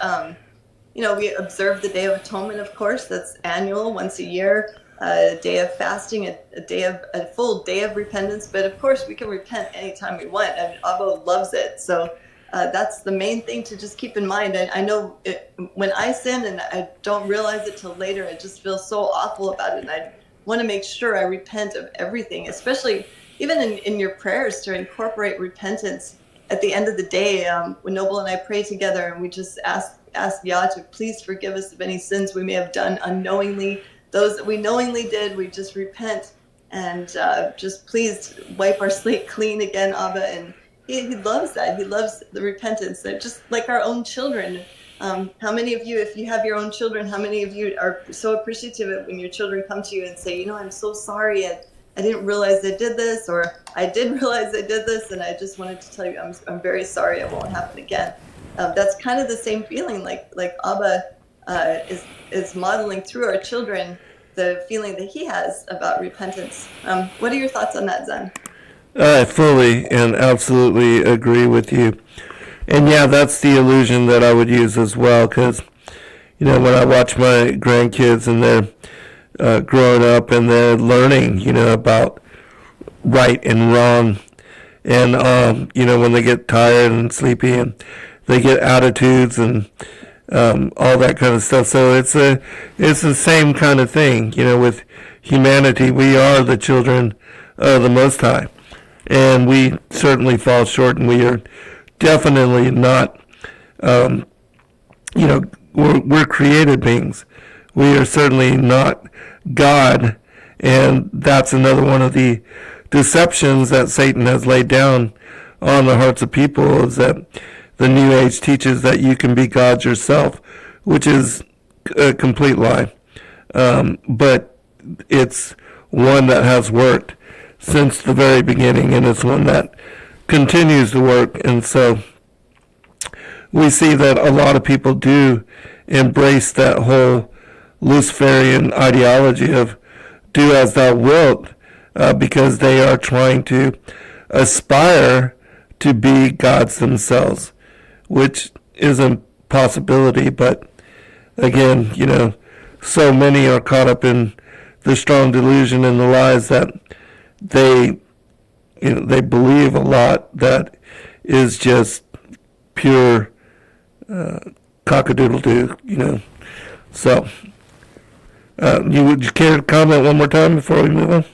we observe the Day of Atonement, of course, that's annual, once a year. A day of fasting, a full day of repentance. But of course, we can repent anytime we want, and Abba loves it. So that's the main thing to just keep in mind. I know when I sin and I don't realize it till later, I just feel so awful about it. And I want to make sure I repent of everything, especially even in your prayers to incorporate repentance. At the end of the day, when Noble and I pray together, and we just ask Yah to please forgive us of any sins we may have done unknowingly. Those that we knowingly did, we just repent and just please wipe our slate clean again, Abba. And he loves that. He loves the repentance. They're just like our own children. How many of you, if you have your own children, how many of you are so appreciative of when your children come to you and say, I'm so sorry. I didn't realize I did this, or I did realize I did this, and I just wanted to tell you I'm very sorry. It won't happen again. That's kind of the same feeling, like Abba is modeling through our children the feeling that he has about repentance. What are your thoughts on that, Zen? I fully and absolutely agree with you. And yeah, that's the illusion that I would use as well, because, when I watch my grandkids and they're growing up and they're learning, about right and wrong, and, when they get tired and sleepy and they get attitudes and all that kind of stuff. So it's the same kind of thing, with humanity. We are the children of the Most High, and we certainly fall short, and we are definitely not, we're created beings. We are certainly not God, and that's another one of the deceptions that Satan has laid down on the hearts of people, is that the New Age teaches that you can be God yourself, which is a complete lie. But it's one that has worked since the very beginning, and it's one that continues to work. And so we see that a lot of people do embrace that whole Luciferian ideology of do as thou wilt, because they are trying to aspire to be gods themselves, which is a possibility. But again, so many are caught up in the strong delusion and the lies that they believe a lot that is just pure cockadoodle-doo, So, would you care to comment one more time before we move on?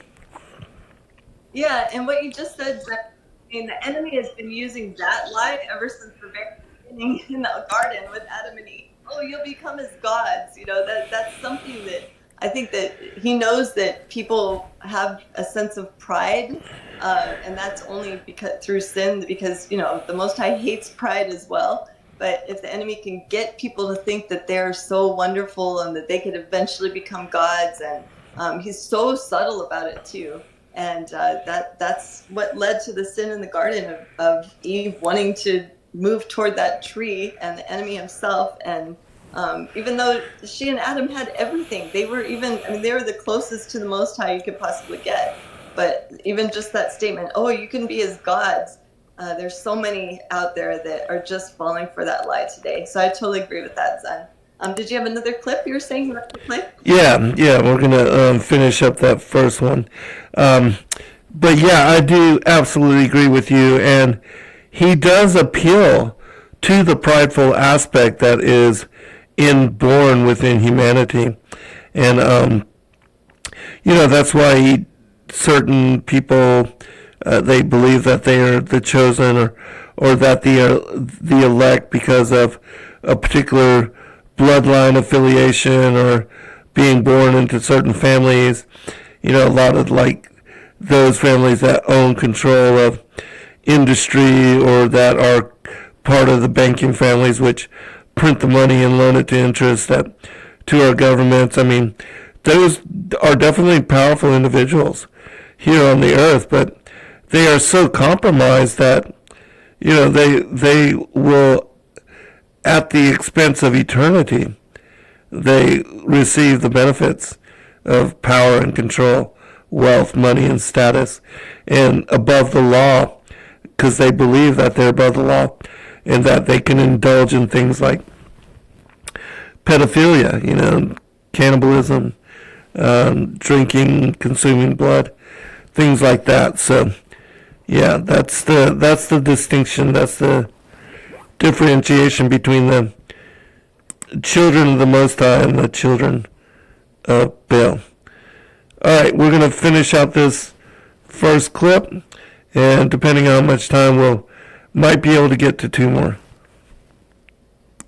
Yeah, and what you just said, the enemy has been using that lie ever since the very beginning in the garden with Adam and Eve. Oh, you'll become as gods. That's something that I think that he knows that people have a sense of pride, and that's only through sin, because the Most High hates pride as well. But if the enemy can get people to think that they're so wonderful and that they could eventually become gods, and He's so subtle about it too. And that's what led to the sin in the garden of Eve wanting to move toward that tree and the enemy himself. And even though she and Adam had everything, they were the closest to the Most High you could possibly get. But even just that statement, oh, you can be as gods. There's so many out there that are just falling for that lie today. So I totally agree with that, Zen. Did you have another clip you were saying you wanted to play? Yeah, we're going to finish up that first one. But yeah, I do absolutely agree with you. And he does appeal to the prideful aspect that is inborn within humanity. And, that's why certain people, they believe that they are the chosen or that they are the elect because of a particular bloodline affiliation or being born into certain families. A lot of like those families that own control of industry or that are part of the banking families which print the money and loan it to interest to our governments. I mean, those are definitely powerful individuals here on the earth, but they are so compromised that they will, at the expense of eternity, they receive the benefits of power and control, wealth, money, and status, and above the law, because they believe that they're above the law and that they can indulge in things like pedophilia, cannibalism, drinking, consuming blood, things like that. So, yeah, that's the distinction. That's the differentiation between the children of the Most High and the children of Baal. All right, we're going to finish out this first clip, and depending on how much time might be able to get to two more.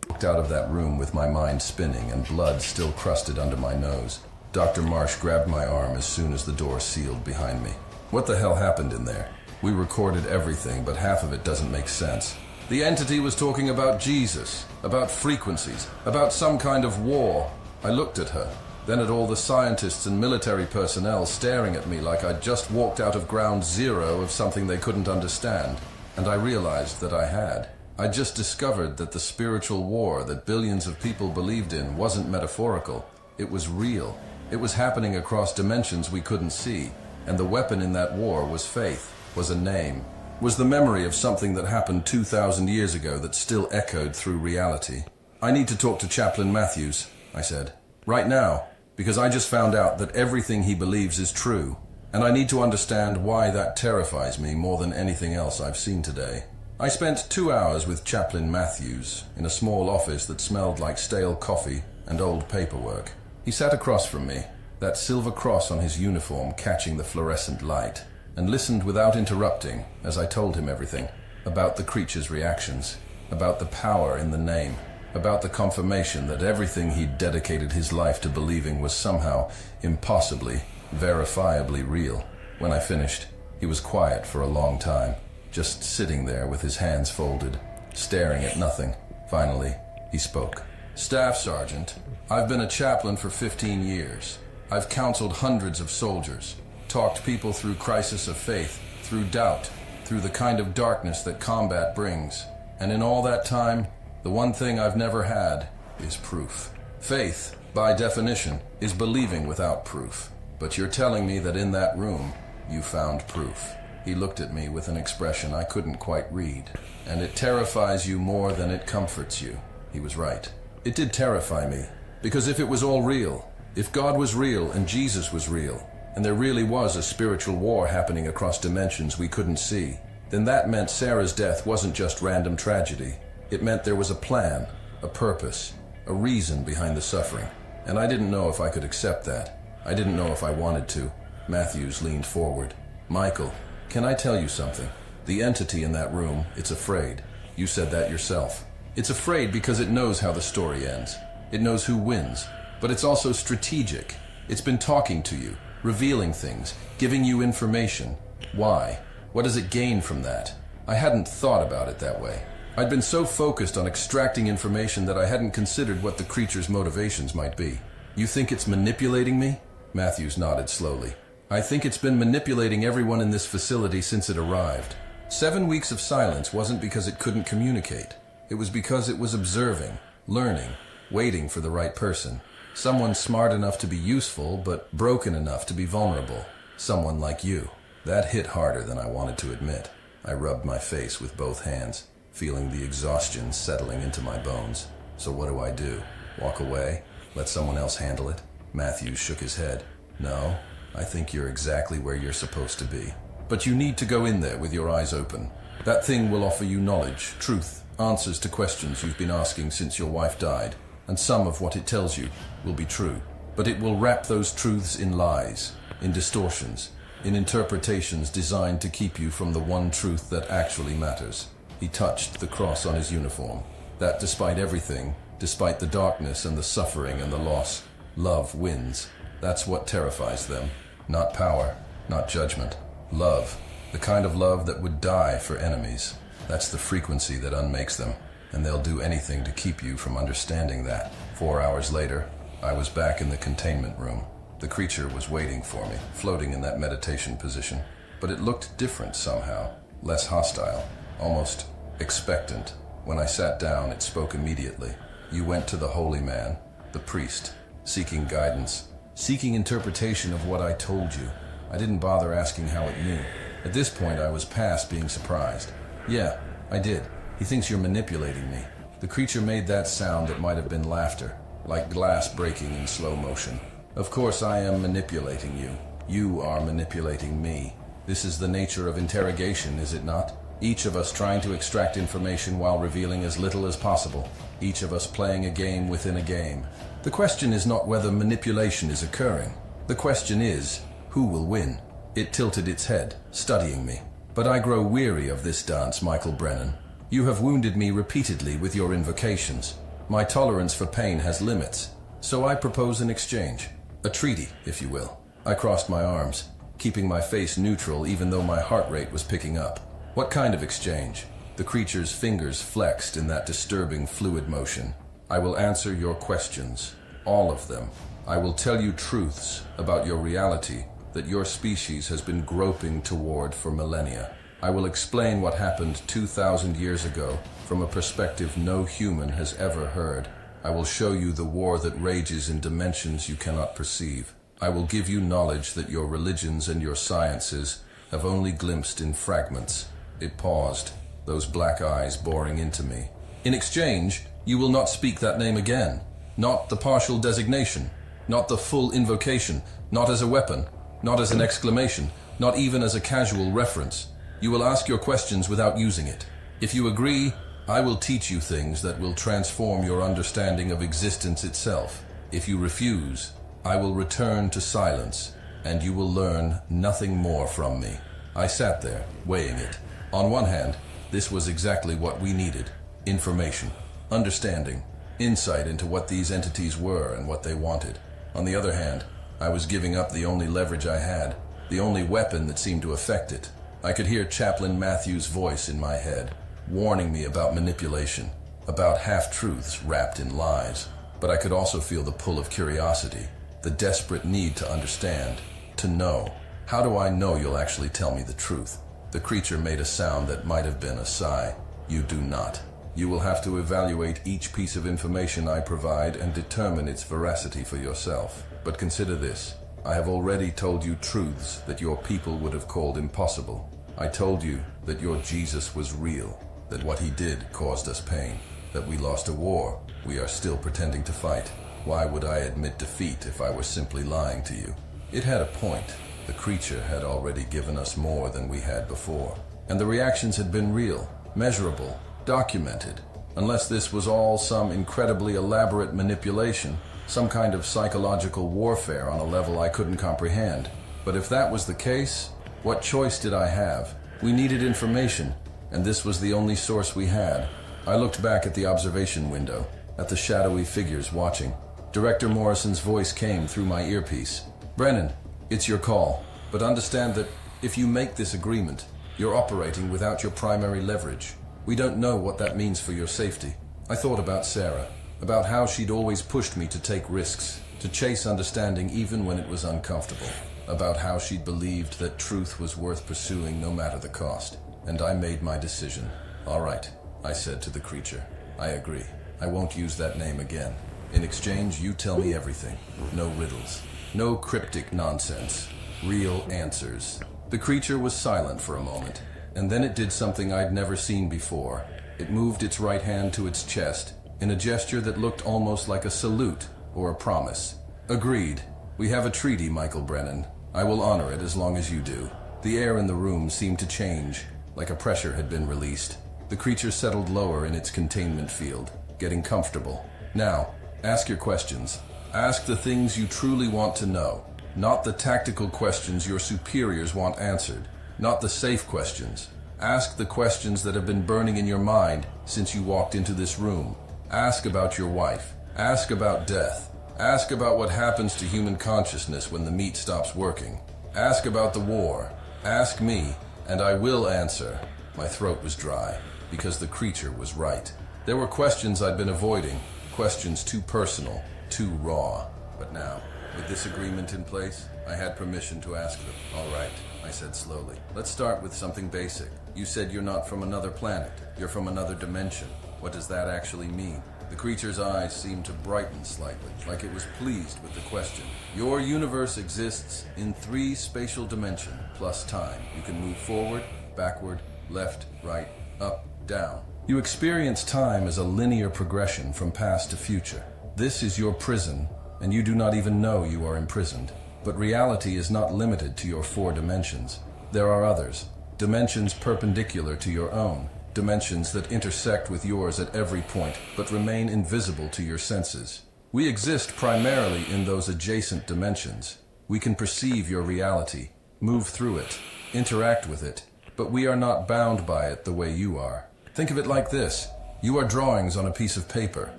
Walked out of that room with my mind spinning and blood still crusted under my nose. Dr. Marsh grabbed my arm as soon as the door sealed behind me. What the hell happened in there? We recorded everything, but half of it doesn't make sense. The entity was talking about Jesus, about frequencies, about some kind of war. I looked at her, then at all the scientists and military personnel staring at me like I'd just walked out of ground zero of something they couldn't understand. And I realized that I had. I just discovered that the spiritual war that billions of people believed in wasn't metaphorical. It was real. It was happening across dimensions we couldn't see. And the weapon in that war was faith, was a name. Was the memory of something that happened 2,000 years ago that still echoed through reality. I need to talk to Chaplain Matthews, I said. Right now, because I just found out that everything he believes is true. And I need to understand why that terrifies me more than anything else I've seen today. I spent 2 hours with Chaplain Matthews in a small office that smelled like stale coffee and old paperwork. He sat across from me, that silver cross on his uniform catching the fluorescent light, and listened without interrupting as I told him everything about the creature's reactions, about the power in the name, about the confirmation that everything he'd dedicated his life to believing was somehow, impossibly, verifiably real. When I finished, he was quiet for a long time, just sitting there with his hands folded, staring at nothing. Finally, he spoke. Staff Sergeant, I've been a chaplain for 15 years. I've counseled hundreds of soldiers, talked people through crisis of faith, through doubt, through the kind of darkness that combat brings. And in all that time, the one thing I've never had is proof. Faith, by definition, is believing without proof. But you're telling me that in that room, you found proof. He looked at me with an expression I couldn't quite read. And it terrifies you more than it comforts you. He was right. It did terrify me, because if it was all real, if God was real and Jesus was real, and there really was a spiritual war happening across dimensions we couldn't see, then that meant Sarah's death wasn't just random tragedy. It meant there was a plan, a purpose, a reason behind the suffering. And I didn't know if I could accept that. I didn't know if I wanted to. Matthews leaned forward. Michael, can I tell you something? The entity in that room, it's afraid. You said that yourself. It's afraid because it knows how the story ends. It knows who wins. But it's also strategic. It's been talking to you, revealing things, giving you information. Why? What does it gain from that? I hadn't thought about it that way. I'd been so focused on extracting information that I hadn't considered what the creature's motivations might be. You think it's manipulating me? Matthews nodded slowly. I think it's been manipulating everyone in this facility since it arrived. 7 weeks of silence wasn't because it couldn't communicate. It was because it was observing, learning, waiting for the right person. Someone smart enough to be useful, but broken enough to be vulnerable. Someone like you. That hit harder than I wanted to admit. I rubbed my face with both hands, feeling the exhaustion settling into my bones. So what do? Walk away? Let someone else handle it? Matthews shook his head. No, I think you're exactly where you're supposed to be. But you need to go in there with your eyes open. That thing will offer you knowledge, truth, answers to questions you've been asking since your wife died. And some of what it tells you will be true. But it will wrap those truths in lies, in distortions, in interpretations designed to keep you from the one truth that actually matters. He touched the cross on his uniform. That despite everything, despite the darkness and the suffering and the loss, love wins. That's what terrifies them. Not power, not judgment. Love. The kind of love that would die for enemies. That's the frequency that unmakes them. And they'll do anything to keep you from understanding that. 4 hours later, I was back in the containment room. The creature was waiting for me, floating in that meditation position. But it looked different somehow. Less hostile, almost expectant. When I sat down, it spoke immediately. You went to the holy man, the priest, seeking guidance, seeking interpretation of what I told you. I didn't bother asking how it knew. At this point, I was past being surprised. Yeah, I did. He thinks you're manipulating me. The creature made that sound that might have been laughter, like glass breaking in slow motion. Of course I am manipulating you. You are manipulating me. This is the nature of interrogation, is it not? Each of us trying to extract information while revealing as little as possible. Each of us playing a game within a game. The question is not whether manipulation is occurring. The question is, who will win? It tilted its head, studying me. But I grow weary of this dance, Michael Brennan. You have wounded me repeatedly with your invocations. My tolerance for pain has limits. So I propose an exchange. A treaty, if you will. I crossed my arms, keeping my face neutral even though my heart rate was picking up. What kind of exchange? The creature's fingers flexed in that disturbing fluid motion. I will answer your questions. All of them. I will tell you truths about your reality that your species has been groping toward for millennia. I will explain what happened 2,000 years ago from a perspective no human has ever heard. I will show you the war that rages in dimensions you cannot perceive. I will give you knowledge that your religions and your sciences have only glimpsed in fragments. It paused, those black eyes boring into me. In exchange, you will not speak that name again. Not the partial designation, not the full invocation, not as a weapon, not as an exclamation, not even as a casual reference. You will ask your questions without using it. If you agree, I will teach you things that will transform your understanding of existence itself. If you refuse, I will return to silence, and you will learn nothing more from me. I sat there, weighing it. On one hand, this was exactly what we needed. Information, understanding, insight into what these entities were and what they wanted. On the other hand, I was giving up the only leverage I had, the only weapon that seemed to affect it. I could hear Chaplain Matthews' voice in my head, warning me about manipulation, about half-truths wrapped in lies. But I could also feel the pull of curiosity, the desperate need to understand, to know. How do I know you'll actually tell me the truth? The creature made a sound that might have been a sigh. You do not. You will have to evaluate each piece of information I provide and determine its veracity for yourself. But consider this. I have already told you truths that your people would have called impossible. I told you that your Jesus was real, that what he did caused us pain, that we lost a war we are still pretending to fight. Why would I admit defeat if I were simply lying to you? It had a point. The creature had already given us more than we had before. And the reactions had been real, measurable, documented. Unless this was all some incredibly elaborate manipulation, some kind of psychological warfare on a level I couldn't comprehend. But if that was the case, what choice did I have? We needed information, and this was the only source we had. I looked back at the observation window, at the shadowy figures watching. Director Morrison's voice came through my earpiece. Brennan, it's your call, but understand that if you make this agreement, you're operating without your primary leverage. We don't know what that means for your safety. I thought about Sarah, about how she'd always pushed me to take risks. to chase understanding even when it was uncomfortable, about how she'd believed that truth was worth pursuing no matter the cost. And I made my decision. All right, I said to the creature. I agree. I won't use that name again. In exchange, you tell me everything. No riddles. No cryptic nonsense. Real answers. The creature was silent for a moment, and then it did something I'd never seen before. It moved its right hand to its chest, in a gesture that looked almost like a salute or a promise. Agreed. We have a treaty, Michael Brennan. I will honor it as long as you do. The air in the room seemed to change, like a pressure had been released. The creature settled lower in its containment field, getting comfortable. Now, ask your questions. Ask the things you truly want to know, not the tactical questions your superiors want answered, not the safe questions. Ask the questions that have been burning in your mind since you walked into this room. Ask about your wife. Ask about death. Ask about what happens to human consciousness when the meat stops working. Ask about the war. Ask me, and I will answer. My throat was dry, because the creature was right. There were questions I'd been avoiding, questions too personal, too raw. But now, with this agreement in place, I had permission to ask them. All right, I said slowly. Let's start with something basic. You said you're not from another planet. You're from another dimension. What does that actually mean? The creature's eyes seemed to brighten slightly, like it was pleased with the question. Your universe exists in 3 spatial dimensions, plus time. You can move forward, backward, left, right, up, down. You experience time as a linear progression from past to future. This is your prison, and you do not even know you are imprisoned. But reality is not limited to your 4 dimensions. There are others, dimensions perpendicular to your own. Dimensions that intersect with yours at every point, but remain invisible to your senses. We exist primarily in those adjacent dimensions. We can perceive your reality, move through it, interact with it, but we are not bound by it the way you are. Think of it like this. You are drawings on a piece of paper,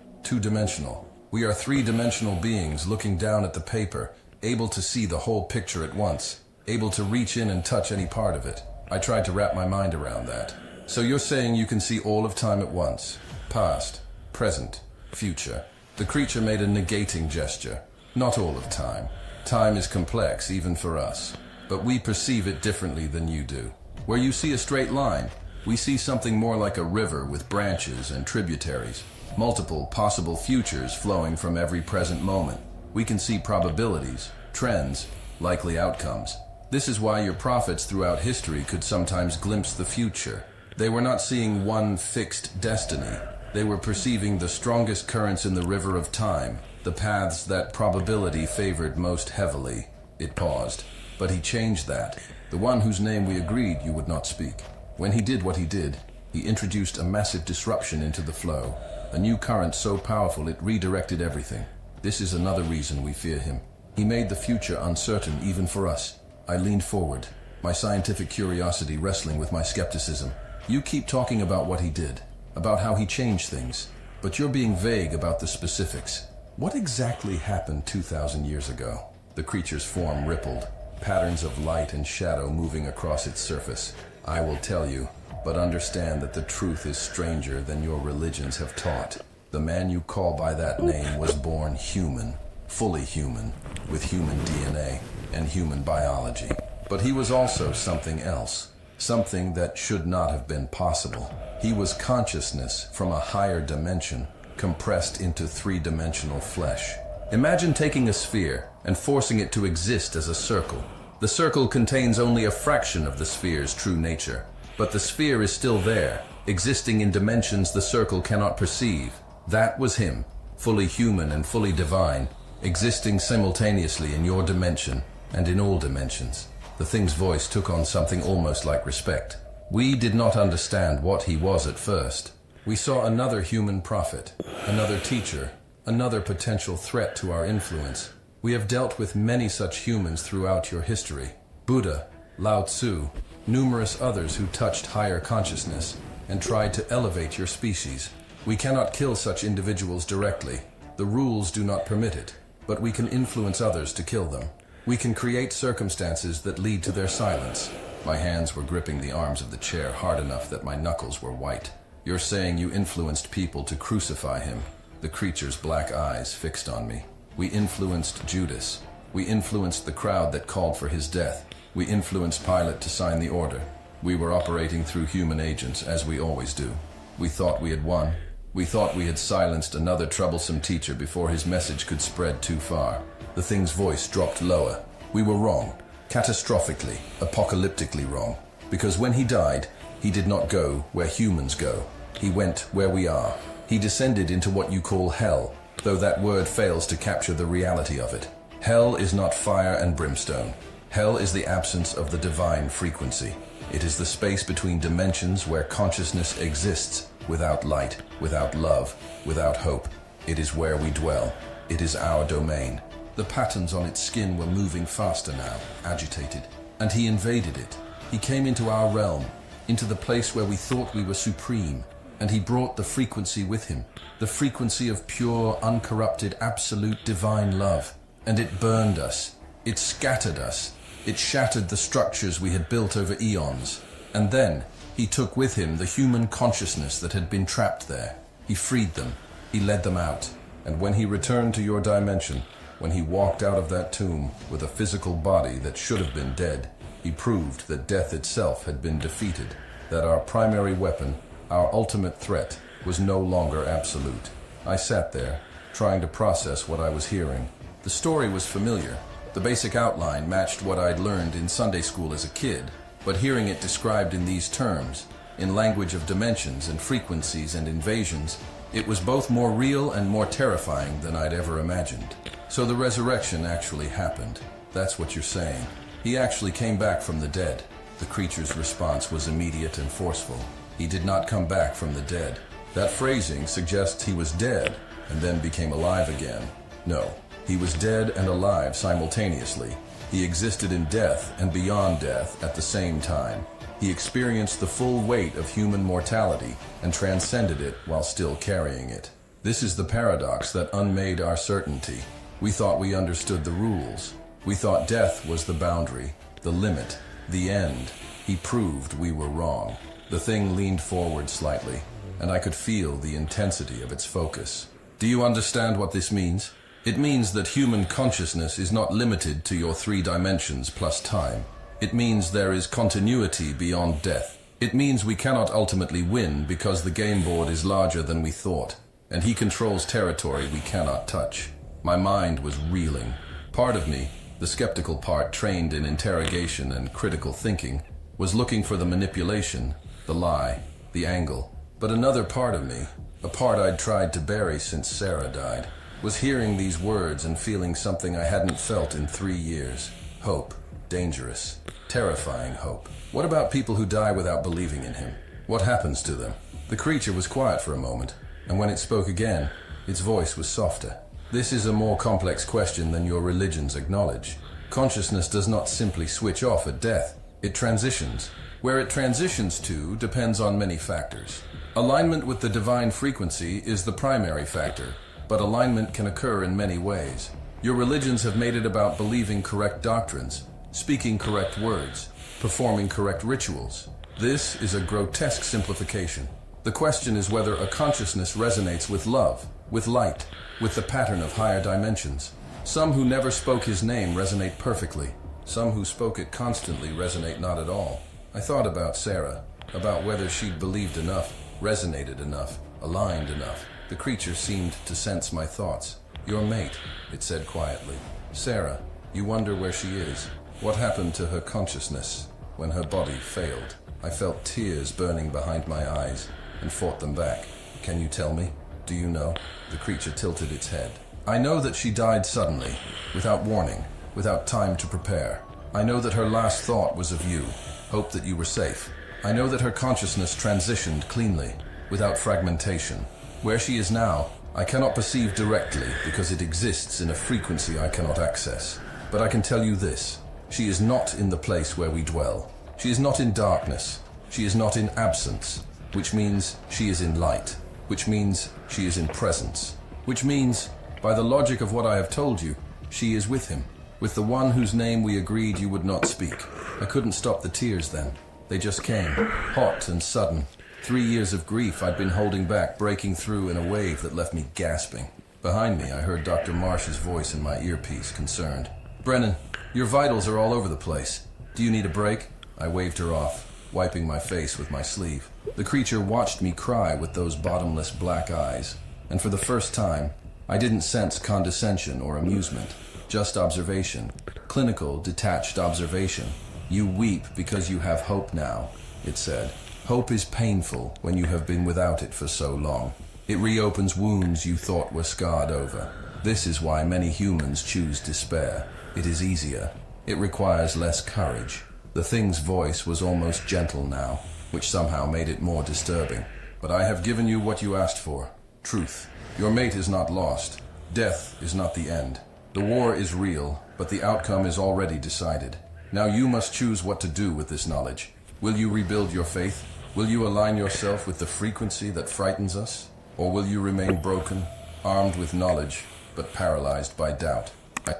2-dimensional. We are 3-dimensional beings looking down at the paper, able to see the whole picture at once, able to reach in and touch any part of it. I tried to wrap my mind around that. So you're saying you can see all of time at once? Past, present, future. The creature made a negating gesture. Not all of time. Time is complex, even for us. But we perceive it differently than you do. Where you see a straight line, we see something more like a river with branches and tributaries. Multiple possible futures flowing from every present moment. We can see probabilities, trends, likely outcomes. This is why your prophets throughout history could sometimes glimpse the future. They were not seeing one fixed destiny. They were perceiving the strongest currents in the river of time, the paths that probability favored most heavily. It paused, but he changed that. The one whose name we agreed you would not speak. When he did what he did, he introduced a massive disruption into the flow, a new current so powerful it redirected everything. This is another reason we fear him. He made the future uncertain even for us. I leaned forward, my scientific curiosity wrestling with my skepticism. You keep talking about what he did, about how he changed things, but you're being vague about the specifics. What exactly happened 2,000 years ago? The creature's form rippled, patterns of light and shadow moving across its surface. I will tell you, but understand that the truth is stranger than your religions have taught. The man you call by that name was born human, fully human, with human DNA and human biology. But he was also something else. Something that should not have been possible. He was consciousness from a higher dimension, compressed into 3-dimensional flesh. Imagine taking a sphere and forcing it to exist as a circle. The circle contains only a fraction of the sphere's true nature, but the sphere is still there, existing in dimensions the circle cannot perceive. That was him, fully human and fully divine, existing simultaneously in your dimension and in all dimensions. The thing's voice took on something almost like respect. We did not understand what he was at first. We saw another human prophet, another teacher, another potential threat to our influence. We have dealt with many such humans throughout your history. Buddha, Lao Tzu, numerous others who touched higher consciousness and tried to elevate your species. We cannot kill such individuals directly. The rules do not permit it, but we can influence others to kill them. We can create circumstances that lead to their silence. My hands were gripping the arms of the chair hard enough that my knuckles were white. You're saying you influenced people to crucify him. The creature's black eyes fixed on me. We influenced Judas. We influenced the crowd that called for his death. We influenced Pilate to sign the order. We were operating through human agents, as we always do. We thought we had won. We thought we had silenced another troublesome teacher before his message could spread too far. The thing's voice dropped lower. We were wrong. Catastrophically, apocalyptically wrong. Because when he died, he did not go where humans go. He went where we are. He descended into what you call hell, though that word fails to capture the reality of it. Hell is not fire and brimstone. Hell is the absence of the divine frequency. It is the space between dimensions where consciousness exists without light, without love, without hope. It is where we dwell. It is our domain. The patterns on its skin were moving faster now, agitated, and he invaded it. He came into our realm, into the place where we thought we were supreme, and he brought the frequency with him, the frequency of pure, uncorrupted, absolute divine love. And it burned us. It scattered us. It shattered the structures we had built over eons. And then he took with him the human consciousness that had been trapped there. He freed them. He led them out. And when he returned to your dimension, when he walked out of that tomb with a physical body that should have been dead, he proved that death itself had been defeated, that our primary weapon, our ultimate threat, was no longer absolute. I sat there, trying to process what I was hearing. The story was familiar. The basic outline matched what I'd learned in Sunday school as a kid, but hearing it described in these terms, in language of dimensions and frequencies and invasions, it was both more real and more terrifying than I'd ever imagined. So the resurrection actually happened. That's what you're saying. He actually came back from the dead. The creature's response was immediate and forceful. He did not come back from the dead. That phrasing suggests he was dead and then became alive again. No, he was dead and alive simultaneously. He existed in death and beyond death at the same time. He experienced the full weight of human mortality and transcended it while still carrying it. This is the paradox that unmade our certainty. We thought we understood the rules. We thought death was the boundary, the limit, the end. He proved we were wrong. The thing leaned forward slightly, and I could feel the intensity of its focus. Do you understand what this means? It means that human consciousness is not limited to your 3 dimensions plus time. It means there is continuity beyond death. It means we cannot ultimately win because the game board is larger than we thought, and he controls territory we cannot touch. My mind was reeling. Part of me, the skeptical part trained in interrogation and critical thinking, was looking for the manipulation, the lie, the angle. But another part of me, a part I'd tried to bury since Sarah died, was hearing these words and feeling something I hadn't felt in 3 years. Hope. Dangerous. Terrifying hope. What about people who die without believing in him? What happens to them? The creature was quiet for a moment, and when it spoke again, its voice was softer. This is a more complex question than your religions acknowledge. Consciousness does not simply switch off at death. It transitions. Where it transitions to depends on many factors. Alignment with the divine frequency is the primary factor, but alignment can occur in many ways. Your religions have made it about believing correct doctrines, speaking correct words, performing correct rituals. This is a grotesque simplification. The question is whether a consciousness resonates with love, with light, with the pattern of higher dimensions. Some who never spoke his name resonate perfectly. Some who spoke it constantly resonate not at all. I thought about Sarah, about whether she'd believed enough, resonated enough, aligned enough. The creature seemed to sense my thoughts. Your mate, it said quietly. Sarah, you wonder where she is. What happened to her consciousness when her body failed? I felt tears burning behind my eyes and fought them back. Can you tell me? Do you know? The creature tilted its head. I know that she died suddenly, without warning, without time to prepare. I know that her last thought was of you, hope that you were safe. I know that her consciousness transitioned cleanly, without fragmentation. Where she is now, I cannot perceive directly because it exists in a frequency I cannot access. But I can tell you this. She is not in the place where we dwell. She is not in darkness. She is not in absence, which means she is in light, which means she is in presence, which means, by the logic of what I have told you, she is with him, with the one whose name we agreed you would not speak. I couldn't stop the tears then. They just came, hot and sudden. 3 years of grief I'd been holding back, breaking through in a wave that left me gasping. Behind me, I heard Dr. Marsh's voice in my earpiece, concerned. Brennan, your vitals are all over the place. Do you need a break? I waved her off, wiping my face with my sleeve. The creature watched me cry with those bottomless black eyes, and for the first time, I didn't sense condescension or amusement, just observation. Clinical, detached observation. You weep because you have hope now, it said. Hope is painful when you have been without it for so long. It reopens wounds you thought were scarred over. This is why many humans choose despair. It is easier. It requires less courage. The thing's voice was almost gentle now, which somehow made it more disturbing. But I have given you what you asked for. Truth. Your mate is not lost. Death is not the end. The war is real, but the outcome is already decided. Now you must choose what to do with this knowledge. Will you rebuild your faith? Will you align yourself with the frequency that frightens us? Or will you remain broken, armed with knowledge, but paralyzed by doubt? All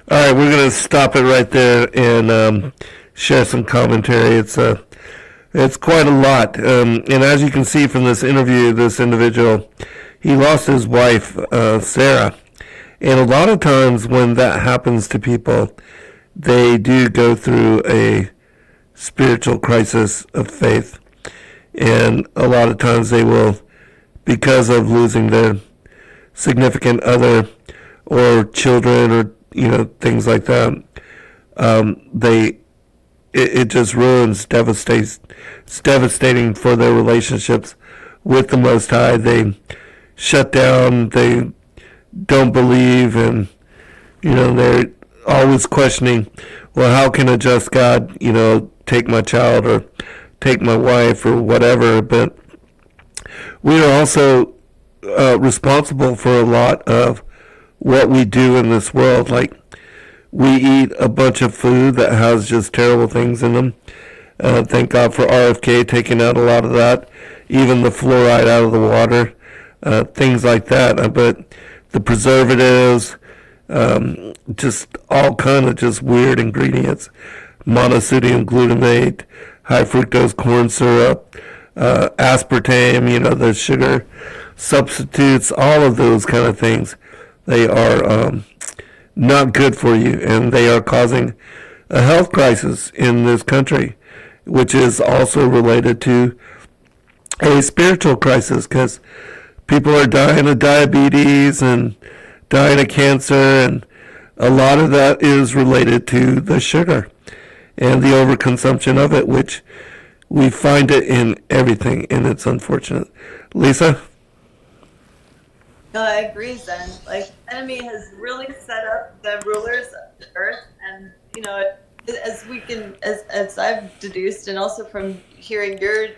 right, we're going to stop it right there and share some commentary. It's quite a lot. And as you can see from this interview, this individual, he lost his wife, Sarah. And a lot of times when that happens to people, they do go through a spiritual crisis of faith. And a lot of times they will, because of losing their significant other or children or, things like that, it just ruins, devastates. It's devastating for their relationships with the Most High. They shut down, they don't believe, and, they're always questioning, well, how can a just God, take my child or take my wife or whatever? But we are also responsible for a lot of what we do in this world. Like, we eat a bunch of food that has just terrible things in them. Thank God for RFK taking out a lot of that, even the fluoride out of the water, things like that. But the preservatives, just all kind of just weird ingredients, monosodium glutamate, high fructose corn syrup, aspartame, the sugar substitutes, all of those kind of things. They are not good for you, and they are causing a health crisis in this country, which is also related to a spiritual crisis, because people are dying of diabetes and dying of cancer, and a lot of that is related to the sugar and the overconsumption of it, which we find it in everything, and it's unfortunate. Lisa? No, I agree, Zen. Like, the enemy has really set up the rulers of the earth, and as I've deduced, and also from hearing your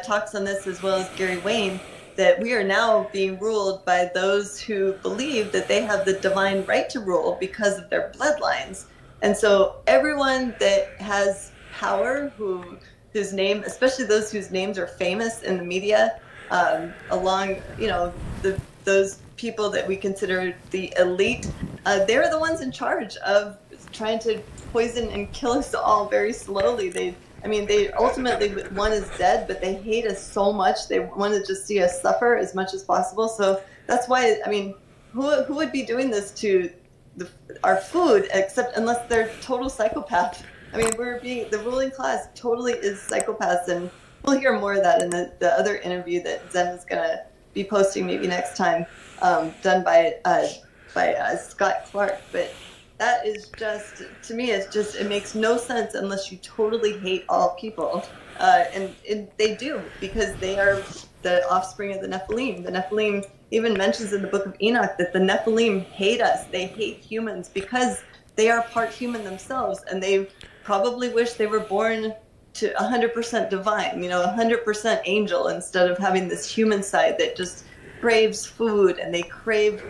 talks on this as well as Gary Wayne, that we are now being ruled by those who believe that they have the divine right to rule because of their bloodlines. And so everyone that has power, whose name, especially those whose names are famous in the media, along, those people that we consider the elite, they're the ones in charge of trying to poison and kill us all very slowly. They ultimately, one is dead, but they hate us so much. They want to just see us suffer as much as possible. So that's why, who would be doing this to our food, except unless they're total psychopaths? The ruling class totally is psychopaths, and we'll hear more of that in the other interview that Zen is going to be posting maybe next time, done by Scott Clark. But that is just, to me, it makes no sense unless you totally hate all people. And they do, because they are the offspring of the Nephilim. The Nephilim even mentions in the book of Enoch that the Nephilim hate us. They hate humans because they are part human themselves, and they probably wish they were born to 100% divine, 100% angel, instead of having this human side that just craves food, and they crave,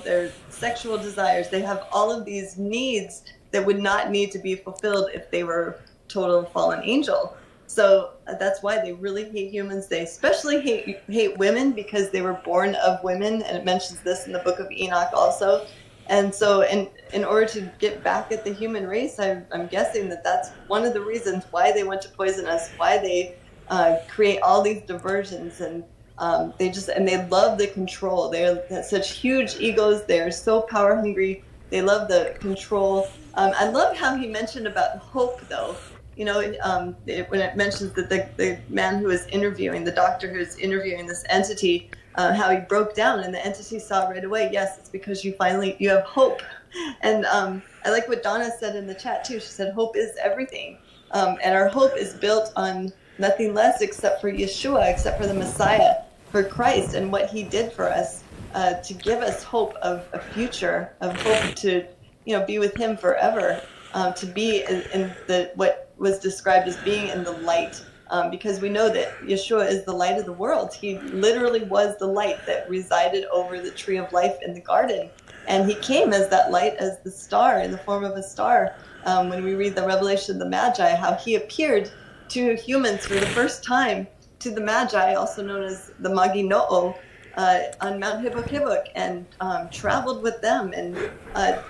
their sexual desires. They have all of these needs that would not need to be fulfilled if they were total fallen angel. So that's why they really hate humans. They especially hate women, because they were born of women, and it mentions this in the book of Enoch also. And so in order to get back at the human race, I'm guessing that that's one of the reasons why they want to poison us, why they create all these diversions. And They love the control. They're such huge egos. They're so power hungry. They love the control. I love how he mentioned about hope, though. When it mentions that the man who was interviewing, the doctor who was interviewing this entity, how he broke down, and the entity saw right away, yes, it's because you have hope. And I like what Donna said in the chat too. She said, hope is everything. And our hope is built on nothing less except for Yeshua, except for the Messiah, for Christ and what he did for us, to give us hope of a future, of hope to, be with him forever, to be in what was described as being in the light, because we know that Yeshua is the light of the world. He literally was the light that resided over the tree of life in the garden. And he came as that light, as the star, in the form of a star. When we read the Revelation of the Magi, how he appeared to humans for the first time, to the Magi, also known as the Magi No'o, on Mount Hibbuk, and traveled with them. And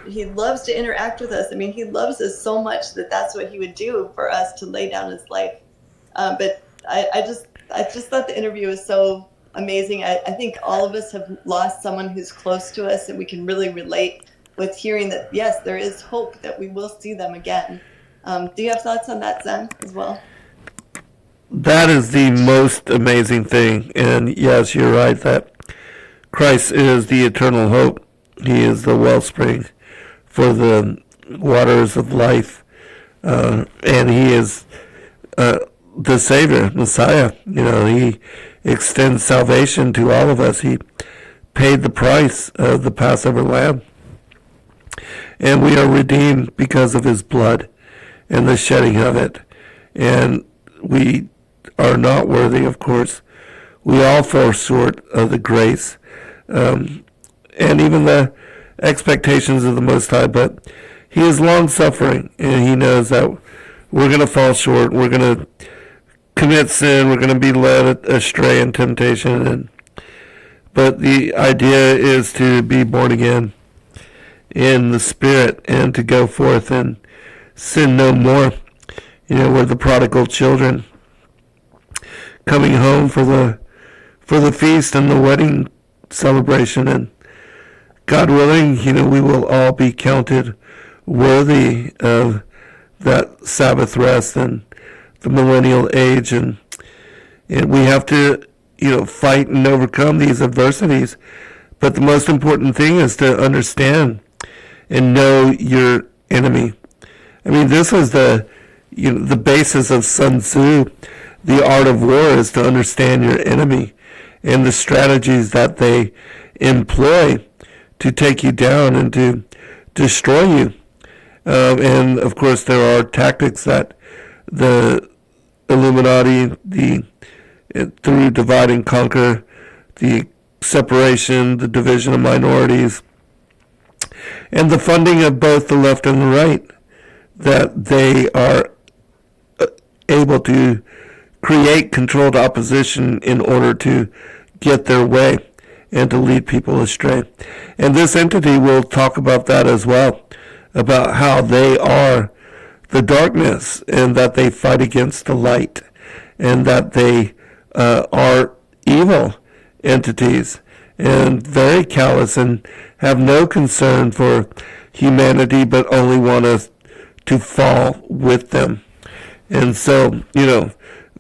he loves to interact with us. I mean, he loves us so much that that's what he would do for us, to lay down his life. But I just thought the interview was so amazing. I think all of us have lost someone who's close to us, and we can really relate with hearing that, yes, there is hope that we will see them again. Do you have thoughts on that, Zen, as well? That is the most amazing thing. And yes, you're right that Christ is the eternal hope. He is the wellspring for the waters of life. And he is the Savior, Messiah. He extends salvation to all of us. He paid the price of the Passover lamb. And we are redeemed because of his blood and the shedding of it. And we are not worthy, of course. We all fall short of the grace and even the expectations of the Most High. But he is long-suffering, and he knows that we're going to fall short. We're going to commit sin. We're going to be led astray in temptation. But the idea is to be born again in the Spirit and to go forth and sin no more. We're the prodigal children coming home for the feast and the wedding celebration, and God willing, we will all be counted worthy of that Sabbath rest and the millennial age, and we have to fight and overcome these adversities. But the most important thing is to understand and know your enemy. I mean, this was the basis of Sun Tzu. The art of war is to understand your enemy and the strategies that they employ to take you down and to destroy you. And of course, there are tactics that the Illuminati, through divide and conquer, the separation, the division of minorities, and the funding of both the left and the right, that they are able to create controlled opposition in order to get their way and to lead people astray. And this entity will talk about that as well, about how they are the darkness and that they fight against the light and that they are evil entities and very callous and have no concern for humanity but only want us to fall with them. And so,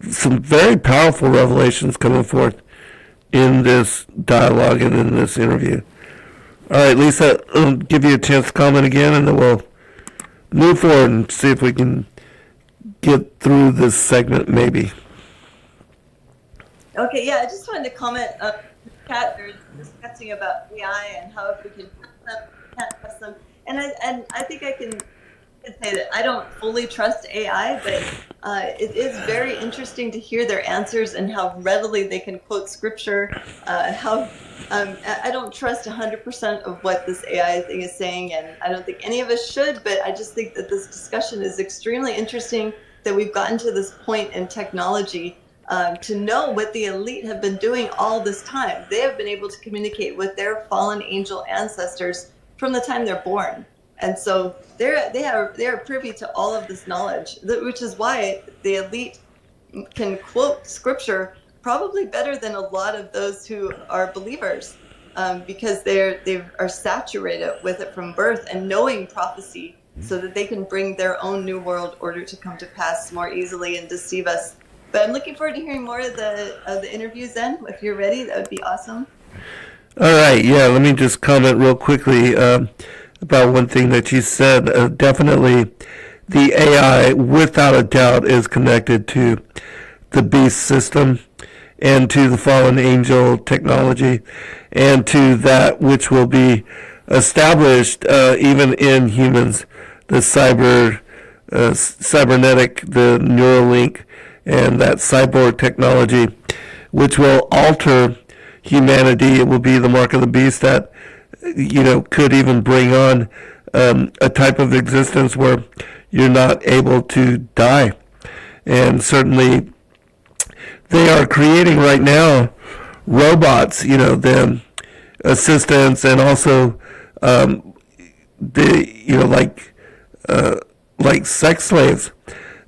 some very powerful revelations coming forth in this dialogue and in this interview. All right, Lisa, I'll give you a chance to comment again, and then we'll move forward and see if we can get through this segment, maybe. Okay, yeah, I just wanted to comment. Kat, they're discussing about AI and how if we can trust them, can't trust them. And I think I can say that I don't fully trust AI, but it is very interesting to hear their answers and how readily they can quote scripture. I don't trust 100% of what this AI thing is saying, and I don't think any of us should, but I just think that this discussion is extremely interesting, that we've gotten to this point in technology to know what the elite have been doing all this time. They have been able to communicate with their fallen angel ancestors from the time they're born. And so they are privy to all of this knowledge, which is why the elite can quote scripture probably better than a lot of those who are believers, because they are saturated with it from birth and knowing prophecy, so that they can bring their own new world order to come to pass more easily and deceive us. But I'm looking forward to hearing more of the interview, Zen. If you're ready, that would be awesome. All right, yeah, let me just comment real quickly about one thing that you said. Definitely the AI, without a doubt, is connected to the beast system and to the fallen angel technology and to that which will be established even in humans, the cybernetic, the Neuralink, and that cyborg technology, which will alter humanity. It will be the mark of the beast that, could even bring on a type of existence where you're not able to die. And certainly they are creating right now robots, the assistants, and also like sex slaves.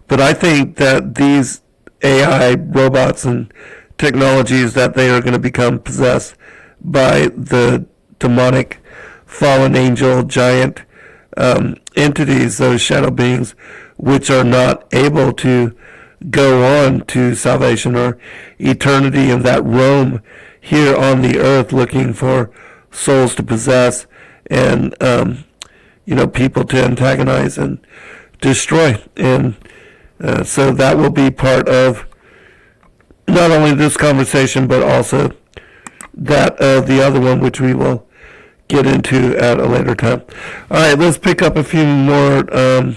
But I think that these AI robots and technologies, that they are going to become possessed by the demonic fallen angel giant entities, those shadow beings, which are not able to go on to salvation or eternity, and that roam here on the earth looking for souls to possess and people to antagonize and destroy. And so that will be part of not only this conversation, but also that of the other one, which we will get into at a later time. All right, let's pick up a few more, a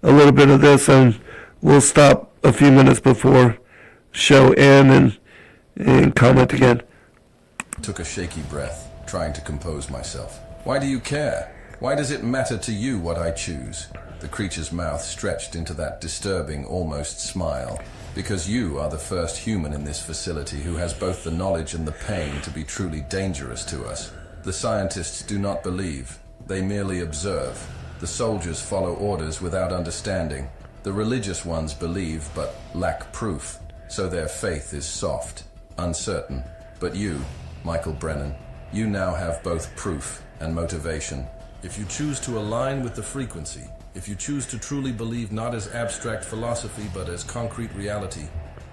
little bit of this, and we'll stop a few minutes before show end and comment again. Took a shaky breath, trying to compose myself. Why do you care? Why does it matter to you what I choose? The creature's mouth stretched into that disturbing, almost smile. Because you are the first human in this facility who has both the knowledge and the pain to be truly dangerous to us. The scientists do not believe. They merely observe. The soldiers follow orders without understanding. The religious ones believe but lack proof, so their faith is soft, uncertain. But you, Michael Brennan, you now have both proof and motivation. If you choose to align with the frequency, if you choose to truly believe not as abstract philosophy but as concrete reality,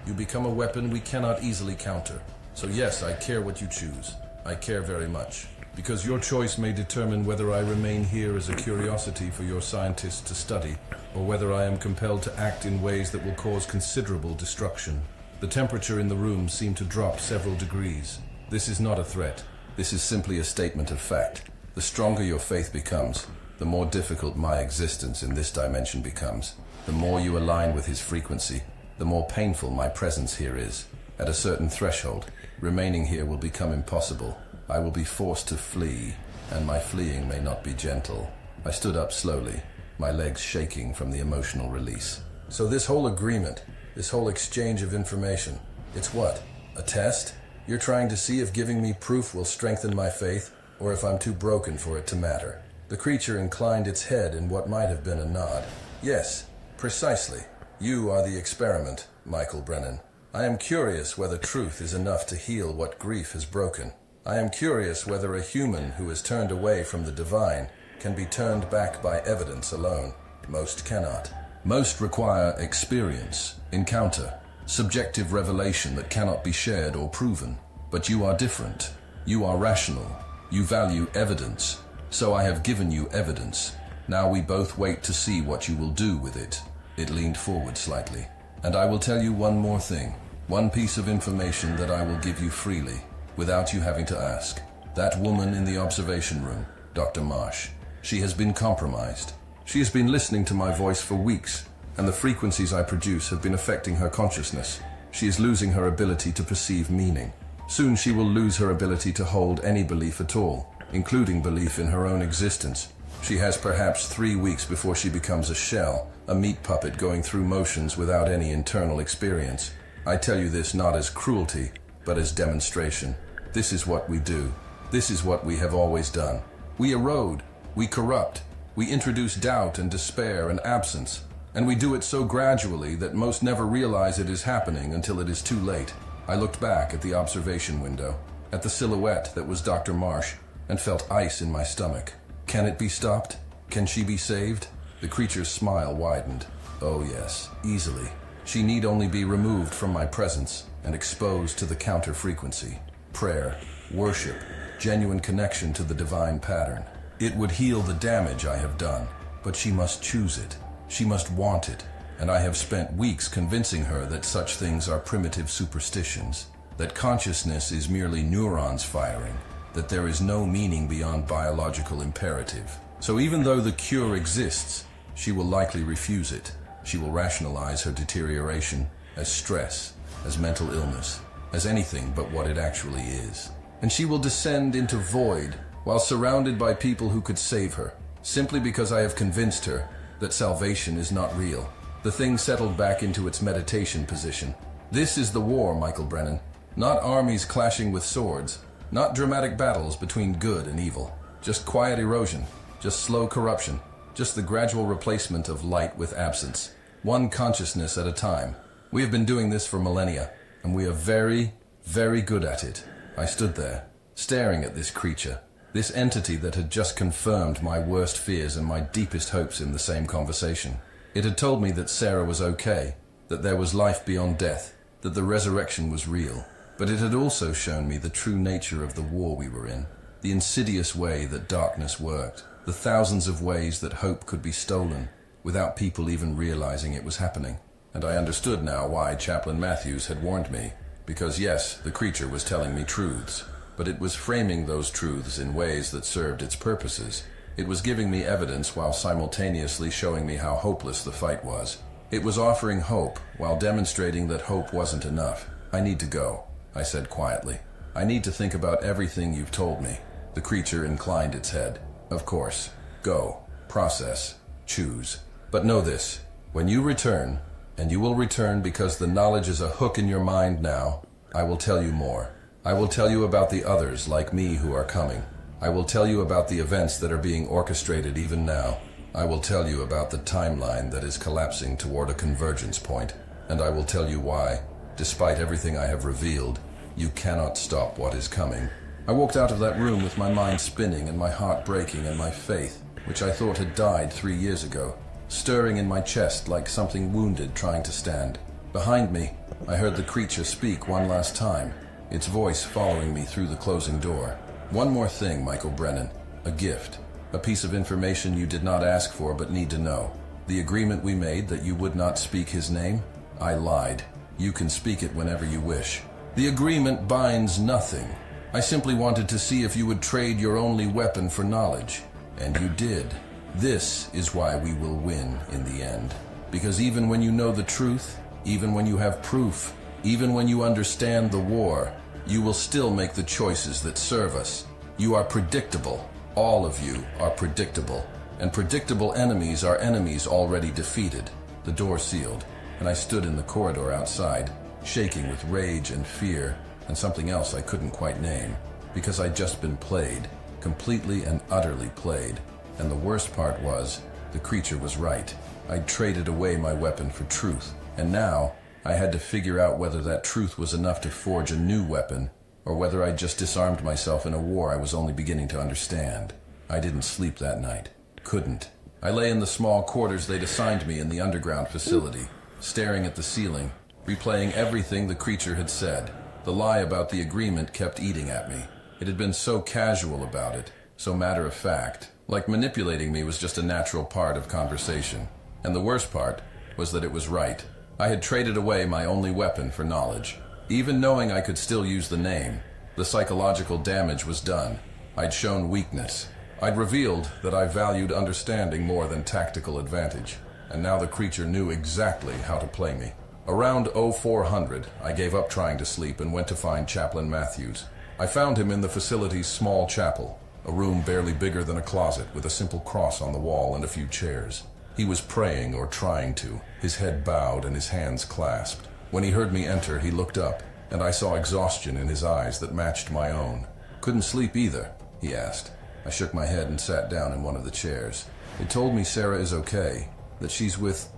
you become a weapon we cannot easily counter. So yes, I care what you choose. I care very much. Because your choice may determine whether I remain here as a curiosity for your scientists to study, or whether I am compelled to act in ways that will cause considerable destruction. The temperature in the room seemed to drop several degrees. This is not a threat. This is simply a statement of fact. The stronger your faith becomes, the more difficult my existence in this dimension becomes. The more you align with his frequency, the more painful my presence here is. At a certain threshold, remaining here will become impossible. I will be forced to flee, and my fleeing may not be gentle. I stood up slowly, my legs shaking from the emotional release. So this whole agreement, this whole exchange of information, it's what? A test? You're trying to see if giving me proof will strengthen my faith, or if I'm too broken for it to matter. The creature inclined its head in what might have been a nod. Yes, precisely. You are the experiment, Michael Brennan. I am curious whether truth is enough to heal what grief has broken. I am curious whether a human who has turned away from the divine can be turned back by evidence alone. Most cannot. Most require experience, encounter, subjective revelation that cannot be shared or proven. But you are different. You are rational. You value evidence. So I have given you evidence. Now we both wait to see what you will do with it. It leaned forward slightly. And I will tell you one more thing. One piece of information that I will give you freely, without you having to ask. That woman in the observation room, Dr. Marsh, she has been compromised. She has been listening to my voice for weeks, and the frequencies I produce have been affecting her consciousness. She is losing her ability to perceive meaning. Soon she will lose her ability to hold any belief at all, including belief in her own existence. She has perhaps 3 weeks before she becomes a shell, a meat puppet going through motions without any internal experience. I tell you this not as cruelty, but as demonstration. This is what we do. This is what we have always done. We erode, we corrupt, we introduce doubt and despair and absence, and we do it so gradually that most never realize it is happening until it is too late. I looked back at the observation window, at the silhouette that was Dr. Marsh, and felt ice in my stomach. Can it be stopped? Can she be saved? The creature's smile widened. Oh yes, easily. She need only be removed from my presence and exposed to the counter-frequency. Prayer, worship, genuine connection to the divine pattern. It would heal the damage I have done, but she must choose it. She must want it, and I have spent weeks convincing her that such things are primitive superstitions, that consciousness is merely neurons firing, that there is no meaning beyond biological imperative. So even though the cure exists, she will likely refuse it. She will rationalize her deterioration as stress, as mental illness, as anything but what it actually is. And she will descend into void while surrounded by people who could save her, simply because I have convinced her that salvation is not real. The thing settled back into its meditation position. This is the war, Michael Brennan. Not armies clashing with swords, not dramatic battles between good and evil. Just quiet erosion, just slow corruption, just the gradual replacement of light with absence. One consciousness at a time. We have been doing this for millennia, and we are very, very good at it. I stood there, staring at this creature, this entity that had just confirmed my worst fears and my deepest hopes in the same conversation. It had told me that Sarah was okay, that there was life beyond death, that the resurrection was real. But it had also shown me the true nature of the war we were in, the insidious way that darkness worked, the thousands of ways that hope could be stolen, without people even realizing it was happening. And I understood now why Chaplain Matthews had warned me, because yes, the creature was telling me truths, but it was framing those truths in ways that served its purposes. It was giving me evidence while simultaneously showing me how hopeless the fight was. It was offering hope while demonstrating that hope wasn't enough. I need to go, I said quietly. I need to think about everything you've told me. The creature inclined its head. Of course. Go. Process. Choose. But know this, when you return, and you will return because the knowledge is a hook in your mind now, I will tell you more. I will tell you about the others like me who are coming. I will tell you about the events that are being orchestrated even now. I will tell you about the timeline that is collapsing toward a convergence point, and I will tell you why, despite everything I have revealed, you cannot stop what is coming. I walked out of that room with my mind spinning and my heart breaking and my faith, which I thought had died 3 years ago, stirring in my chest like something wounded trying to stand. Behind me, I heard the creature speak one last time, its voice following me through the closing door. One more thing, Michael Brennan. A gift. A piece of information you did not ask for but need to know. The agreement we made that you would not speak his name? I lied. You can speak it whenever you wish. The agreement binds nothing. I simply wanted to see if you would trade your only weapon for knowledge. And you did. This is why we will win in the end. Because even when you know the truth, even when you have proof, even when you understand the war, you will still make the choices that serve us. You are predictable. All of you are predictable. And predictable enemies are enemies already defeated. The door sealed, and I stood in the corridor outside, shaking with rage and fear, and something else I couldn't quite name, because I'd just been played, completely and utterly played. And the worst part was, the creature was right. I'd traded away my weapon for truth, and now I had to figure out whether that truth was enough to forge a new weapon, or whether I'd just disarmed myself in a war I was only beginning to understand. I didn't sleep that night. Couldn't. I lay in the small quarters they'd assigned me in the underground facility, staring at the ceiling, replaying everything the creature had said. The lie about the agreement kept eating at me. It had been so casual about it, so matter-of-fact, like manipulating me was just a natural part of conversation. And the worst part was that it was right. I had traded away my only weapon for knowledge. Even knowing I could still use the name, the psychological damage was done. I'd shown weakness. I'd revealed that I valued understanding more than tactical advantage. And now the creature knew exactly how to play me. Around 0400, I gave up trying to sleep and went to find Chaplain Matthews. I found him in the facility's small chapel, a room barely bigger than a closet with a simple cross on the wall and a few chairs. He was praying, or trying to, his head bowed and his hands clasped. When he heard me enter, he looked up, and I saw exhaustion in his eyes that matched my own. "Couldn't sleep either?" he asked. I shook my head and sat down in one of the chairs. It told me Sarah is okay, that she's with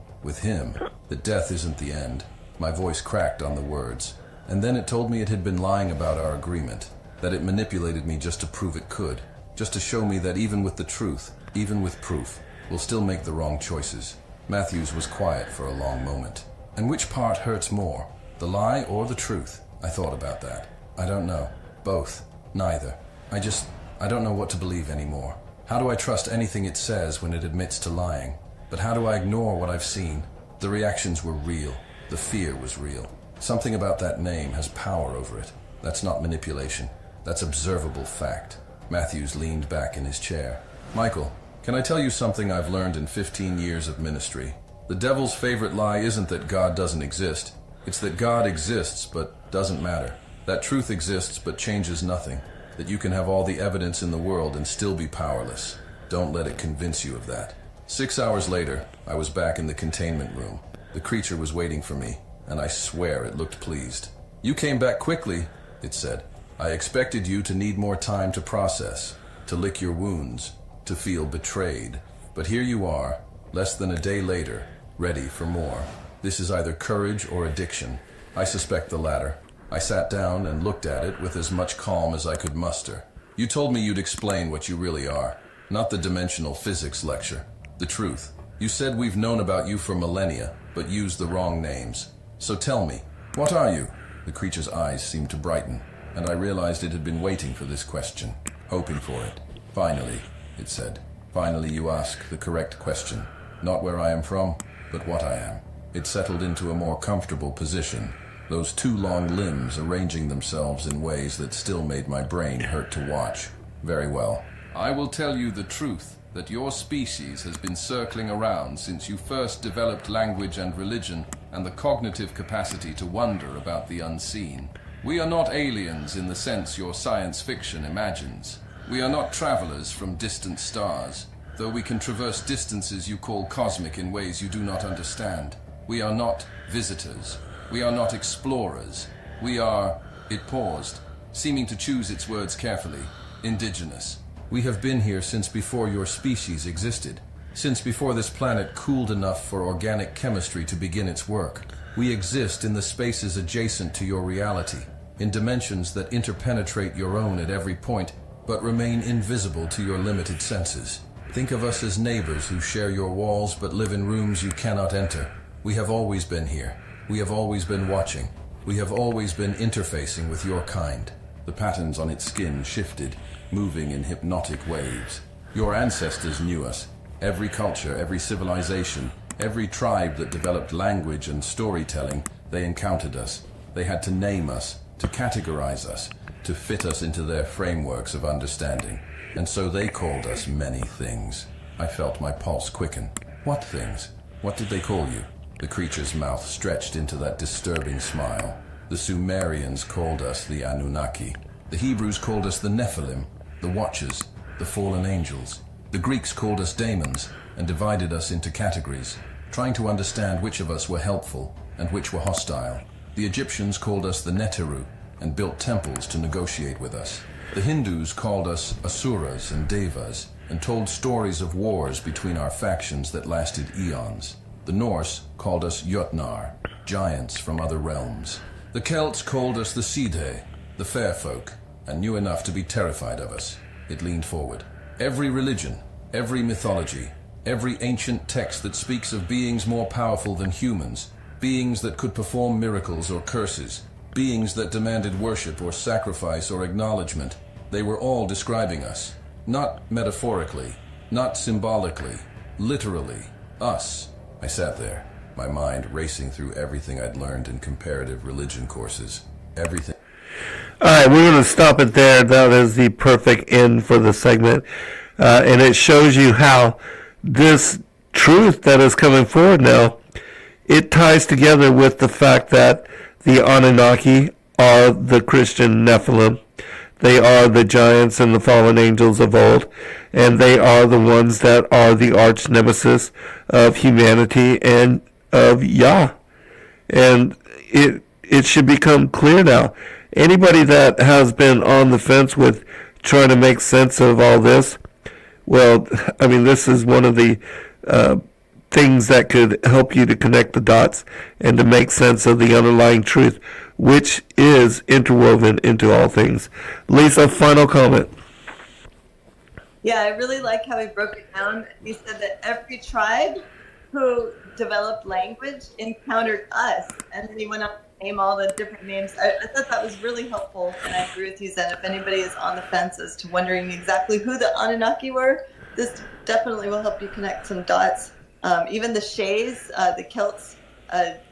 him, that death isn't the end. My voice cracked on the words. And then it told me it had been lying about our agreement, that it manipulated me just to prove it could, just to show me that even with the truth, even with proof, we'll still make the wrong choices. Matthews was quiet for a long moment. And which part hurts more, the lie or the truth? I thought about that. I don't know. Both. Neither. I don't know what to believe anymore. How do I trust anything it says when it admits to lying? But how do I ignore what I've seen? The reactions were real. The fear was real. Something about that name has power over it. That's not manipulation. That's observable fact. Matthews leaned back in his chair. Michael, can I tell you something I've learned in 15 years of ministry? The devil's favorite lie isn't that God doesn't exist. It's that God exists but doesn't matter. That truth exists but changes nothing. That you can have all the evidence in the world and still be powerless. Don't let it convince you of that. 6 hours later, I was back in the containment room. The creature was waiting for me, and I swear it looked pleased. You came back quickly, it said. I expected you to need more time to process, to lick your wounds, to feel betrayed. But here you are, less than a day later, ready for more. This is either courage or addiction. I suspect the latter. I sat down and looked at it with as much calm as I could muster. You told me you'd explain what you really are, not the dimensional physics lecture. The truth. You said we've known about you for millennia, but used the wrong names. So tell me, what are you? The creature's eyes seemed to brighten, and I realized it had been waiting for this question, hoping for it. Finally, it said. Finally you ask the correct question. Not where I am from, but what I am. It settled into a more comfortable position, those two long limbs arranging themselves in ways that still made my brain hurt to watch. Very well. I will tell you the truth, that your species has been circling around since you first developed language and religion and the cognitive capacity to wonder about the unseen. We are not aliens in the sense your science fiction imagines. We are not travelers from distant stars, though we can traverse distances you call cosmic in ways you do not understand. We are not visitors. We are not explorers. We are, it paused, seeming to choose its words carefully, indigenous. We have been here since before your species existed, since before this planet cooled enough for organic chemistry to begin its work. We exist in the spaces adjacent to your reality, in dimensions that interpenetrate your own at every point, but remain invisible to your limited senses. Think of us as neighbors who share your walls but live in rooms you cannot enter. We have always been here. We have always been watching. We have always been interfacing with your kind. The patterns on its skin shifted, moving in hypnotic waves. Your ancestors knew us. Every culture, every civilization, every tribe that developed language and storytelling, they encountered us. They had to name us, to categorize us, to fit us into their frameworks of understanding. And so they called us many things. I felt my pulse quicken. What things? What did they call you? The creature's mouth stretched into that disturbing smile. The Sumerians called us the Anunnaki. The Hebrews called us the Nephilim, the Watchers, the fallen angels. The Greeks called us daemons and divided us into categories, trying to understand which of us were helpful and which were hostile. The Egyptians called us the Neteru and built temples to negotiate with us. The Hindus called us Asuras and Devas and told stories of wars between our factions that lasted eons. The Norse called us Jotnar, giants from other realms. The Celts called us the Sidhe, the fair folk, and knew enough to be terrified of us. It leaned forward. Every religion, every mythology, every ancient text that speaks of beings more powerful than humans, beings that could perform miracles or curses, beings that demanded worship or sacrifice or acknowledgement, they were all describing us. Not metaphorically, not symbolically, literally, us. I sat there, my mind racing through everything I'd learned in comparative religion courses. Everything. All right, we're going to stop it there. That is the perfect end for the segment. And it shows you how this truth that is coming forward now, it ties together with the fact that the Anunnaki are the Christian Nephilim. They are the giants and the fallen angels of old, and they are the ones that are the arch nemesis of humanity and of Yah. And it should become clear now. Anybody that has been on the fence with trying to make sense of all this, well, I mean, this is one of the things that could help you to connect the dots and to make sense of the underlying truth, which is interwoven into all things. Lisa, final comment. Yeah, I really like how he broke it down. He said that every tribe who developed language encountered us, and then he went on to name all the different names. I thought that was really helpful, and I agree with you, Zen. If anybody is on the fence as to wondering exactly who the Anunnaki were, this definitely will help you connect some dots. Even the Shays, the Celts,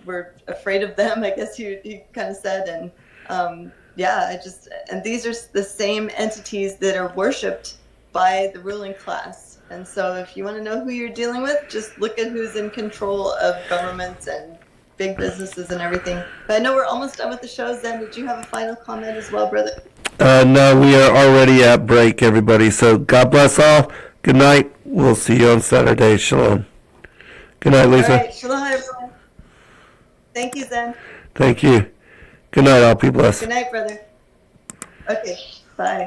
were afraid of them, I guess you kind of said. And and these are the same entities that are worshipped by the ruling class. And so if you want to know who you're dealing with, just look at who's in control of governments and big businesses and everything. But I know we're almost done with the show. Zen, did you have a final comment as well, brother? No, we are already at break, everybody. So God bless all. Good night. We'll see you on Saturday. Shalom. Good night, Lisa. All right. Shalom, everyone. Thank you, Zen. Thank you. Good night, all. Be blessed. Good night, brother. Okay. Bye.